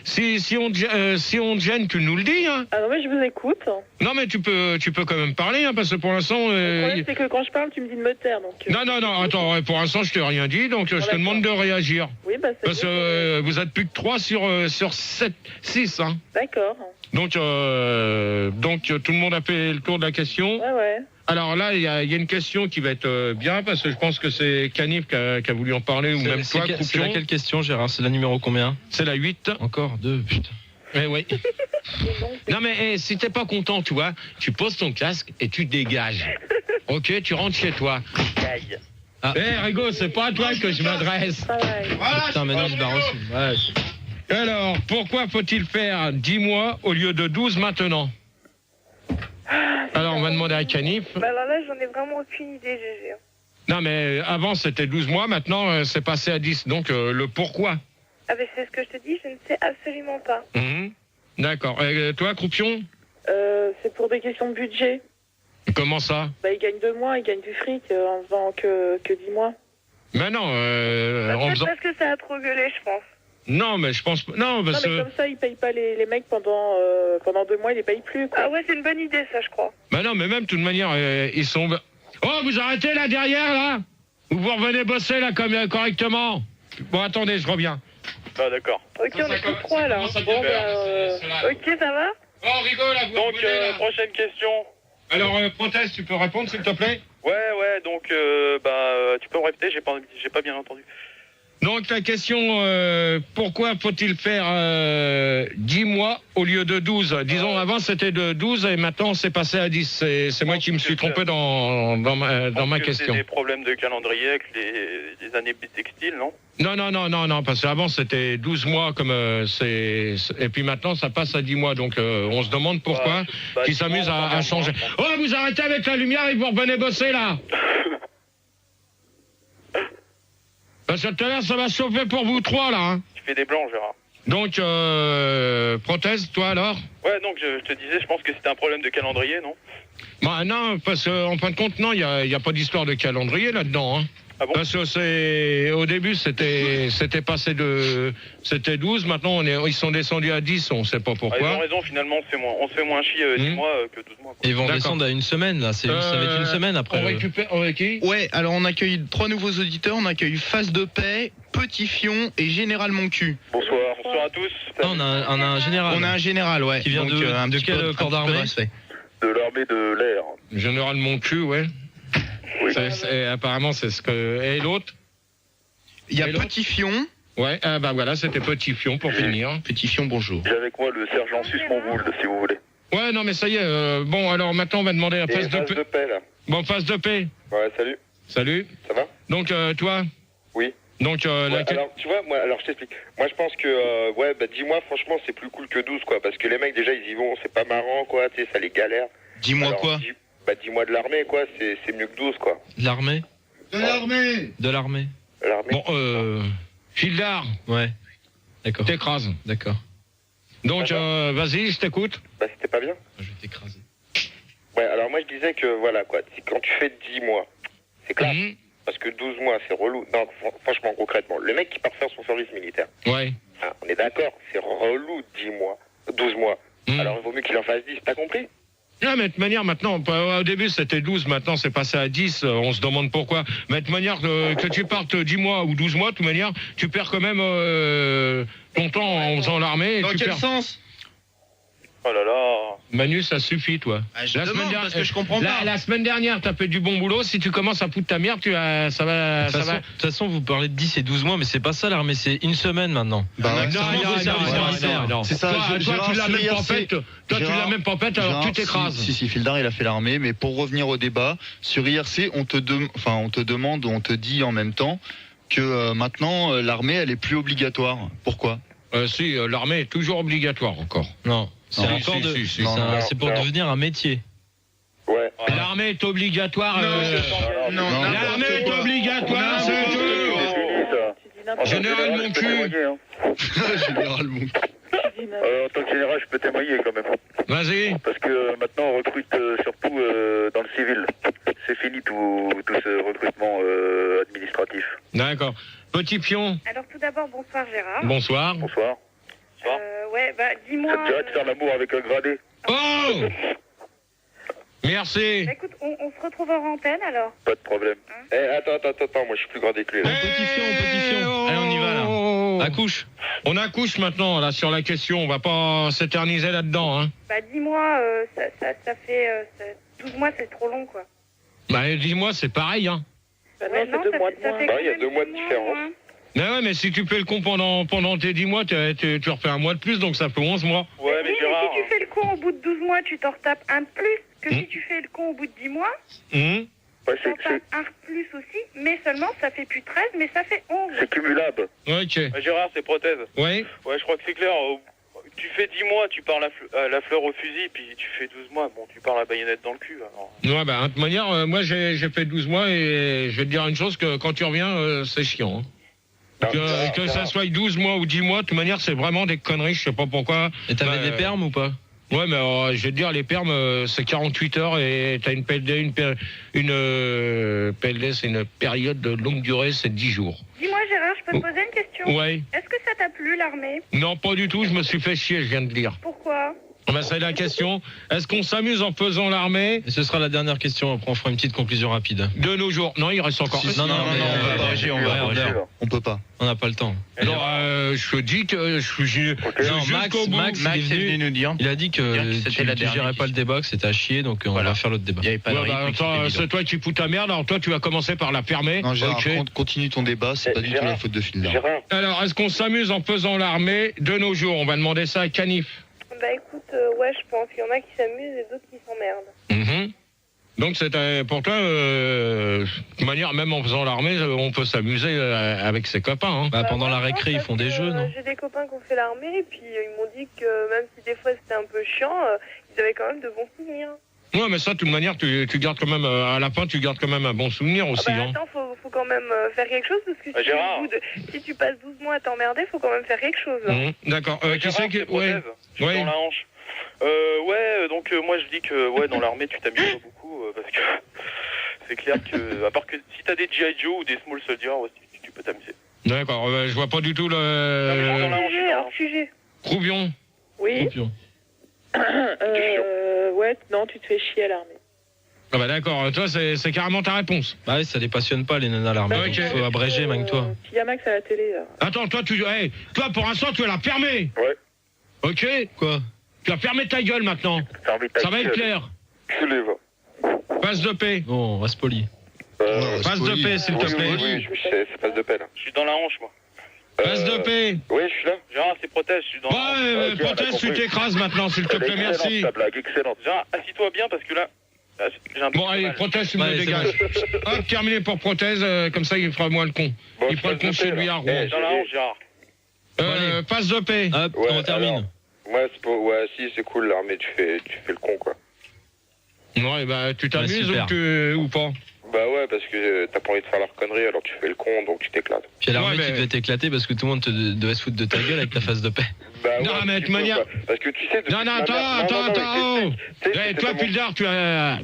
Si on te gêne, tu nous le dis, hein. Ah non, mais je vous écoute. Non, mais tu peux quand même parler, hein, parce que pour l'instant... Le problème, c'est que quand je parle, tu me dis de me taire, donc... Non, attends, pour l'instant, je t'ai rien dit, donc je te demande de réagir. Oui, bah c'est... Parce que vous êtes plus que 3 sur 7, 6, hein. D'accord. Donc, tout le monde a fait le tour de la question. Ouais. Alors là, il y a une question qui va être bien, parce que je pense que c'est Canif qui a voulu en parler, ou même toi, Croupion. C'est laquelle question, Gérard? C'est la numéro combien? C'est la 8. Encore 2, putain. Eh oui. Non mais si t'es pas content, tu vois, tu poses ton casque et tu te dégages. Ok, tu rentres chez toi. Rigo, c'est pas à toi que je m'adresse. Voilà, putain, maintenant je barre aussi. Ouais. Alors, pourquoi faut-il faire 10 mois au lieu de 12 maintenant? Alors, on va demander à Canif. Bah alors là, j'en ai vraiment aucune idée, GG. Non, mais avant, c'était 12 mois. Maintenant, c'est passé à 10. Donc, le pourquoi? Ah, mais c'est ce que je te dis, je ne sais absolument pas. D'accord. Et toi, Croupion? C'est pour des questions de budget. Comment ça? Bah, ils gagnent 2 mois, ils gagnent du fric en faisant que 10 mois. Mais non, en faisant... Parce que ça a trop gueulé, je pense. Non, mais je pense pas. Non, parce mais comme ça, ils payent pas les mecs pendant 2 mois, ils les payent plus, quoi. Ah ouais, c'est une bonne idée, ça, je crois. Mais non, mais même, de toute manière, ils sont... Oh, vous arrêtez là, derrière, là? Ou vous revenez bosser, là, correctement? Bon, attendez, je reviens. Ah, d'accord. Ok, on est tous 3, là. Bon, ok, ça va? Oh, rigole, là, vous donc, revenez, là. prochaine question. Alors, Prothèse, tu peux répondre, s'il te plaît? Ouais, donc, tu peux me répéter, j'ai pas bien entendu. Donc la question, pourquoi faut-il faire 10 mois au lieu de 12 ? Disons, avant c'était de 12 et maintenant c'est passé à 10. C'est moi qui me suis trompé dans ma question. C'est des problèmes de calendrier avec les années bissextiles, non ? Non, parce qu'avant c'était 12 mois comme et puis maintenant ça passe à 10 mois. Donc on se demande pourquoi ils s'amusent à changer. Oh, vous arrêtez avec la lumière et vous revenez bosser là. Parce que tout à l'heure, ça va chauffer pour vous trois, là. Hein. Tu fais des blancs, Gérard. Donc, prothèse, toi, alors ? Ouais, donc je te disais, je pense que c'était un problème de calendrier, non ? Bah non, parce qu'en fin de compte, non, il n'y a pas d'histoire de calendrier là-dedans. Hein. Ah bon ? Parce que au début, c'était passé c'était 12, maintenant ils sont descendus à 10, on ne sait pas pourquoi. Ils ont raison, finalement, on se fait moins chier 10 mois que 12 mois. Quoi. Ils vont descendre à une semaine, là, ça va être une semaine après. On récupère qui ? Ouais, alors on accueille 3 nouveaux auditeurs, on accueille Face de Paix, Petit Fion et Général Moncu. Bonsoir à tous. Non, on a un général. On a un général, ouais. Qui vient donc, de quel corps d'armée ? De l'armée de l'air. Général Moncu, ouais. Oui. Apparemment, c'est ce que... Et l'autre ? Il y a Petit Fion. Ouais, bah voilà, c'était Petit Fion pour finir. Petit Fion, bonjour. J'ai avec moi le sergent Suce-Mongould, si vous voulez. Ouais, non, mais ça y est. Bon, alors maintenant, on va demander à Face de Paix. Là. Bon, Face de Paix. Ouais, salut. Salut. Ça va ? Donc, toi ? Oui. Donc, alors, tu vois, alors je t'explique. Moi, je pense que, 10 mois, franchement, c'est plus cool que 12, quoi. Parce que les mecs, déjà, ils y vont, c'est pas marrant, quoi. Tu sais, ça les galère. 10 mois alors, quoi ? 10 mois de l'armée, quoi. C'est mieux que 12, quoi. De l'armée ? De l'armée. L'armée. Bon, Fildar. Ouais. D'accord. T'écrases. D'accord. Donc, vas-y, je t'écoute. Bah, c'était pas bien. Je vais t'écraser. Ouais, alors moi, je disais que, voilà, quoi. Quand tu fais 10 mois, c'est clair. Parce que 12 mois, c'est relou. Non, franchement, concrètement, le mec qui part faire son service militaire. Ouais. Ah, on est d'accord, c'est relou 12 mois. Alors il vaut mieux qu'il en fasse 10, t'as compris ? Non, mais de toute manière, maintenant, au début c'était 12, maintenant c'est passé à 10, on se demande pourquoi. Mais de toute manière, que tu partes 10 mois ou 12 mois, de toute manière, tu perds quand même ton temps en faisant l'armée. Dans tu quel perds... sens ? Oh là là. Manu, ça suffit, toi. Je demande, parce que je comprends pas. La semaine dernière, t'as fait du bon boulot. Si tu commences à foutre ta merde, ça va. De toute façon, vous parlez de 10 et 12 mois, mais c'est pas ça l'armée, c'est une semaine maintenant. Non, c'est ça. Toi, tu l'as même pas faite. Toi, tu l'as même pas faite, alors tu t'écrases. Si, Fildar, il a fait l'armée. Mais pour revenir au débat, sur IRC, on te demande, on te dit en même temps que maintenant, l'armée, elle est plus obligatoire. Pourquoi ? Si, l'armée est toujours obligatoire encore. Non. C'est pour devenir un métier. Ouais. L'armée est obligatoire. Non, l'armée est obligatoire, c'est tout. Général Moncu. Général Moncu. En tant que général, je peux témoigner quand même. Vas-y. Parce que maintenant, on recrute surtout dans le civil. C'est fini tout ce recrutement administratif. D'accord. Petit Pion. Alors tout d'abord, bonsoir Gérard. Bonsoir. Bonsoir. Ouais, dis-moi... Ça te dirait de faire l'amour avec un gradé? Oh! Merci. Bah, écoute, on se retrouve en antenne alors. Pas de problème. Attends, moi je suis plus gradé que lui. Petit Fion. Allez, on y va là. Accouche. On accouche maintenant là sur la question, on va pas s'éterniser là-dedans. Hein. Bah 10 mois, ça fait... 12 mois, c'est trop long quoi. Bah 10 mois, c'est pareil. Hein. Bah non, c'est 2 mois de moins. Il y a 2 mois de différence. Mais ouais, mais si tu fais le con pendant tes 10 mois, tu refais un mois de plus, donc ça fait 11 mois. Ouais, mais Gérard... si tu fais le con au bout de 12 mois, tu t'en retapes un de plus que si tu fais le con au bout de 10 mois. Tu t'en tapes un de plus aussi, mais seulement ça fait plus 13, mais ça fait 11. C'est cumulable. Ok. Gérard, c'est prothèse. Ouais. Ouais, je crois que c'est clair. Tu fais 10 mois, tu pars la fleur au fusil, puis tu fais 12 mois, bon, tu pars la baïonnette dans le cul. Alors. Ouais, bah, de toute manière, moi j'ai fait 12 mois et je vais te dire une chose, que quand tu reviens, c'est chiant. Hein. Que ça soit 12 mois ou 10 mois, de toute manière, c'est vraiment des conneries, je sais pas pourquoi. Et t'avais des permes ou pas? Ouais, mais je vais te dire, les permes, c'est 48 heures et t'as une PLD, PLD, c'est une période de longue durée, c'est 10 jours. Dis-moi, Gérard, je peux te poser une question? Ouais. Est-ce que ça t'a plu, l'armée? Non, pas du tout, je me suis fait chier, je viens de dire. Pourquoi? C'est la question. Est-ce qu'on s'amuse en faisant l'armée? Et ce sera la dernière question. Après, on fera une petite conclusion rapide. De nos jours. Non, il reste encore. Non, on va abréger, On peut pas. On n'a pas le temps. Non, je dis que Max est venu nous dire. Il a dit que tu ne gérais pas le débat, que c'était à chier, donc on va faire l'autre débat. Il y avait pas de c'est toi qui fous ta merde, alors toi tu vas commencer par la fermer. Non, Gérard, continue ton débat, c'est pas du tout la faute de Phil. Alors, est-ce qu'on s'amuse en faisant l'armée de nos jours? On va demander ça à Canif. Bah écoute, ouais, je pense qu'il y en a qui s'amusent et d'autres qui s'emmerdent. Donc c'était pour toi, de toute manière, même en faisant l'armée, on peut s'amuser avec ses copains. Hein. Pendant la récré, ils font des jeux, non? J'ai des copains qui ont fait l'armée et puis ils m'ont dit que même si des fois c'était un peu chiant, ils avaient quand même de bons souvenirs. Ouais, mais ça, de toute manière, tu gardes quand même, à la fin, tu gardes quand même un bon souvenir aussi. Attends, faut quand même faire quelque chose parce que si tu passes 12 mois à t'emmerder, faut quand même faire quelque chose. D'accord. Qui c'est que... Ouais. Dans la hanche. Donc moi je dis que dans l'armée tu t'amuses pas beaucoup parce que c'est clair que à part que si t'as des G.I. Joe ou des Small Soldiers, tu peux t'amuser. D'accord, je vois pas du tout le... Dans la hanche, sujet. Croupion. Oui. Ouais, non, tu te fais chier à l'armée. Ah bah d'accord, toi c'est carrément ta réponse. Bah oui, ça les passionne pas les nanas à l'armée. Il faut abréger, toi. Il y a Max à la télé. Attends, toi pour l'instant tu vas la fermer. Ouais. Ok. Quoi? Tu vas fermer ta gueule maintenant. Ça va être clair. Passe de paix. Bon, on va se poli. Passe de paix, s'il te plaît. Oui, c'est passe de paix là. Je suis dans la hanche moi. Passe de paix. Oui, je suis là. Gérard, c'est protège, je suis dans la hanche. Protège, tu t'écrases maintenant, s'il te plaît, merci. Ta blague, excellente. Gérard, assis-toi bien parce que là, j'ai un peu Bon, allez, Prothèse, tu me dégages. Hop, terminé pour Prothèse, comme ça il fera moins le con. Il fera le con chez lui à Rouen. Dans la hanche, Gérard. Passe de paix. Hop, on termine. Ouais, si, c'est cool l'armée, tu fais le con quoi. Ouais, bah tu t'amuses ou pas? Bah ouais, parce que t'as pas envie de faire leur connerie, alors tu fais le con, donc tu t'éclates. Puis à l'armée, tu devais t'éclater parce que tout le monde devait se foutre de ta gueule avec ta face de paix. Bah ouais, non, mais de toute manière... Parce que tu sais... Non, attends. Toi, Pildar, tu as...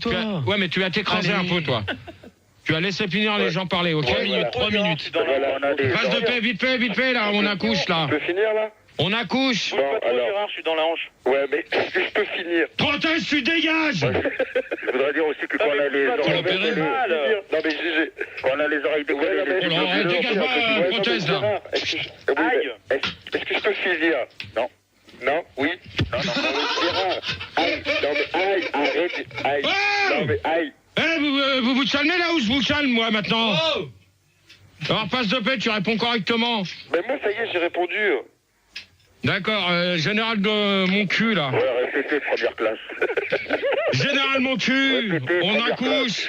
toi. Ouais, mais tu vas t'écraser un peu, toi. Tu vas laisser finir les gens parler, ok? 3 minutes. Passe de paix, vite fait, là, on accouche, là. Tu peux finir, là? On accouche. Bon, alors... Gérard, je suis dans la hanche. Ouais, mais est-ce que je peux finir? Protège, tu dégages. Je voudrais dire aussi que quand on a les oreilles... Non, mais GG, quand on a les oreilles décollées... Dégage-moi, Prothèse, là. Est-ce que je peux finir? Non? Oui? Non, Gérard. Aïe, non mais aïe, arrête, aïe. Non mais aïe. Vous vous calmez là ou je vous calme, moi, maintenant? Alors, passe de paix, tu réponds correctement. Mais moi, ça y est, j'ai répondu. D'accord, général de mon cul, là. Ouais, répétez, première classe. Général mon cul, on accouche.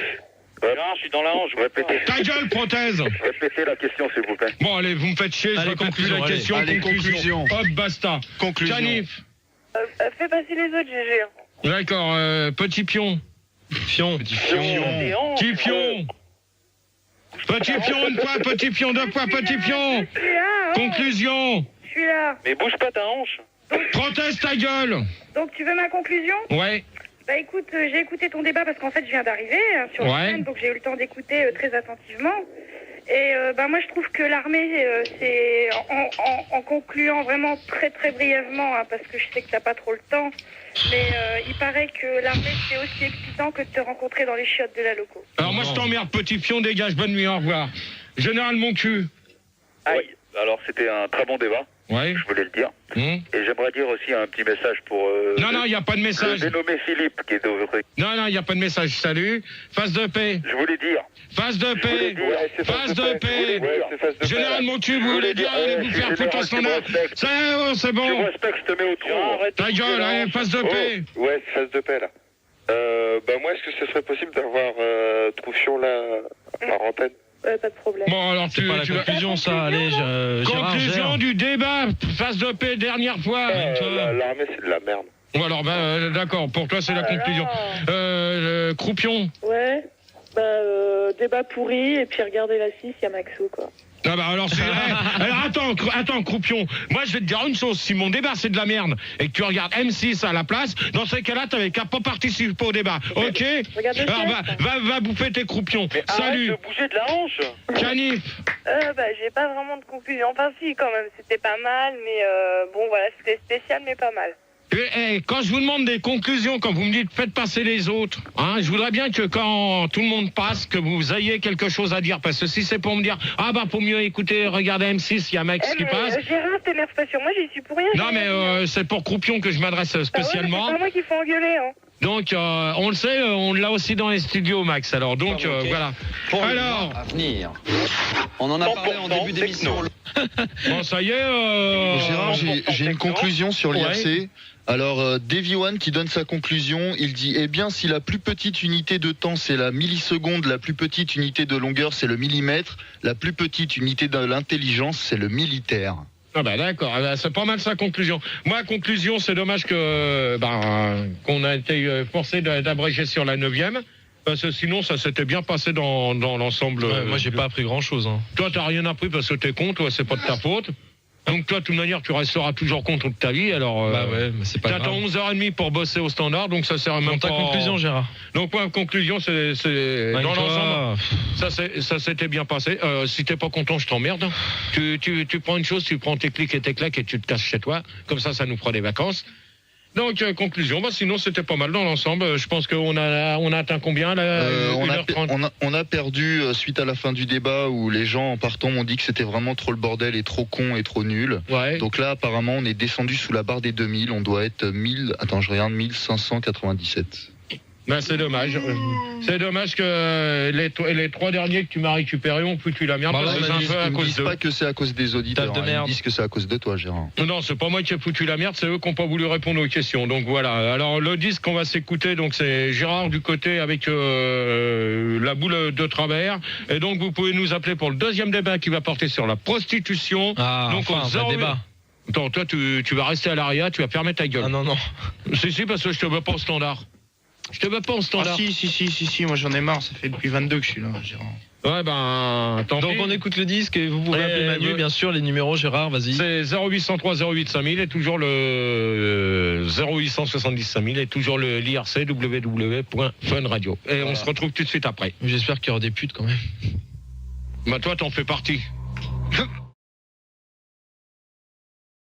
Gérard, je suis dans la hanche. Répétez. Ta gueule, Prothèse. Répétez la question, s'il vous plaît. Bon, allez, vous me faites chier, je conclue la question. Allez, conclusion. Hop, basta. Conclusion. Canif. Fais passer les autres, GG. D'accord, petit pion. Petit pion. Petit pion. Petit pion une fois, petit pion deux fois, petit pion. Conclusion. Je suis là. Mais bouge pas ta hanche. Proteste ta gueule. Donc tu veux ma conclusion? Ouais. Bah écoute, j'ai écouté ton débat parce qu'en fait je viens d'arriver sur la scène, donc j'ai eu le temps d'écouter très attentivement. Et moi je trouve que l'armée, c'est en concluant vraiment très très brièvement, parce que je sais que t'as pas trop le temps, mais il paraît que l'armée c'est aussi excitant que de te rencontrer dans les chiottes de la loco. Alors moi je t'emmerde, petit pion, dégage, bonne nuit, au revoir. Général mon cul. Aïe. Alors c'était un très bon débat. Ouais. Je voulais le dire. Et j'aimerais dire aussi un petit message pour... non, il n'y a pas de message. Le dénommé Philippe qui est au... Non, il n'y a pas de message. Salut. Face de paix. Je voulais dire. Face de paix. Face de paix. Général mon cul, vous voulez dire, allez vous faire foutre en standard. C'est bon. Je respecte, je te mets au tronc. Ta gueule, allez, face de paix. Ouais, face de paix, là. Moi, est-ce que ce serait possible d'avoir Troufion, là, par antenne? Pas de problème. Bon, alors c'est pas la conclusion, ça. Allez, conclusion du débat. Face de paix, dernière fois. L'armée, c'est de la merde. Bon, alors, d'accord. Pour toi, c'est la conclusion. Croupion. Ouais. Débat pourri, et puis regardez la 6, il y a Maxo, quoi. Ah bah alors, alors attends, Croupion. Moi, je vais te dire une chose. Si mon débat, c'est de la merde, et que tu regardes M6 à la place, dans ces cas-là, t'avais qu'à pas participer au débat. Ok? Alors, va bouffer tes croupions. Salut. Arrête de bouger de la hanche. Canif. J'ai pas vraiment de conclusion. Enfin, si, quand même, c'était pas mal, mais bon, voilà, c'était spécial, mais pas mal. Et quand je vous demande des conclusions, quand vous me dites faites passer les autres, hein, je voudrais bien que quand tout le monde passe, que vous ayez quelque chose à dire. Parce que si c'est pour me dire, pour mieux écouter, regardez M6, il y a Max qui passe. Gérard, t'énerve pas sur moi, j'y suis pour rien. Non, mais c'est pour Croupion que je m'adresse spécialement. C'est pas moi qui faut engueuler, hein. Donc, on le sait, on l'a aussi dans les studios, Max. Alors, donc, voilà. Alors, à venir. On en a parlé en début d'émission. Bon, ça y est. Gérard, j'ai une conclusion sur l'IRC. Alors, Davy One qui donne sa conclusion, il dit, eh bien, si la plus petite unité de temps, c'est la milliseconde, la plus petite unité de longueur, c'est le millimètre, la plus petite unité de l'intelligence, c'est le militaire. Ah bah d'accord, c'est pas mal sa conclusion. Moi, conclusion, c'est dommage que qu'on a été forcé d'abréger sur la 9e, parce que sinon, ça s'était bien passé dans l'ensemble. Ouais, moi, j'ai pas appris grand-chose. Hein. Toi, t'as rien appris parce que t'es con, toi, c'est pas de ta faute. Donc toi, de toute manière, tu resteras toujours con toute ta vie. Alors, mais c'est pas grave. T'attends 11h30 pour bosser au standard, donc ça sert même pas. Ta conclusion, Gérard. Donc moi, conclusion, c'est dans l'ensemble, ça s'était bien passé. Si t'es pas content, je t'emmerde. Tu prends une chose, tu prends tes clics et tes claques et tu te casses chez toi. Comme ça nous fera des vacances. Donc conclusion, sinon c'était pas mal dans l'ensemble. Je pense qu'on a atteint combien là, on a perdu suite à la fin du débat où les gens en partant m'ont dit que c'était vraiment trop le bordel et trop con et trop nul. Ouais. Donc là apparemment on est descendu sous la barre des 2000, on doit être 1597. C'est dommage. C'est dommage que les 3 derniers que tu m'as récupérés ont foutu la merde. Ils ne disent pas que c'est à cause des auditeurs. Ils disent que c'est à cause de toi, Gérard. Non, c'est pas moi qui ai foutu la merde, c'est eux qui n'ont pas voulu répondre aux questions. Donc voilà. Alors le disque qu'on va s'écouter, donc c'est Gérard du côté avec la boule de travers. Et donc vous pouvez nous appeler pour le deuxième débat qui va porter sur la prostitution. Donc un débat. Attends, toi tu vas rester à l'arrière, tu vas fermer ta gueule. Ah non. Si, parce que je te veux pas au standard. Je te veux pas au standard. Si, moi j'en ai marre, ça fait depuis 22 que je suis là, Gérard. Ouais, tant donc pis. on écoute le disque et vous pouvez appeler Manu, bien sûr, les numéros, Gérard, vas-y. C'est 0803 08 5000 et toujours le 0870 5000 et toujours le l'IRC www.funradio. Et on se retrouve tout de suite après. J'espère qu'il y aura des putes quand même. Toi, t'en fais partie.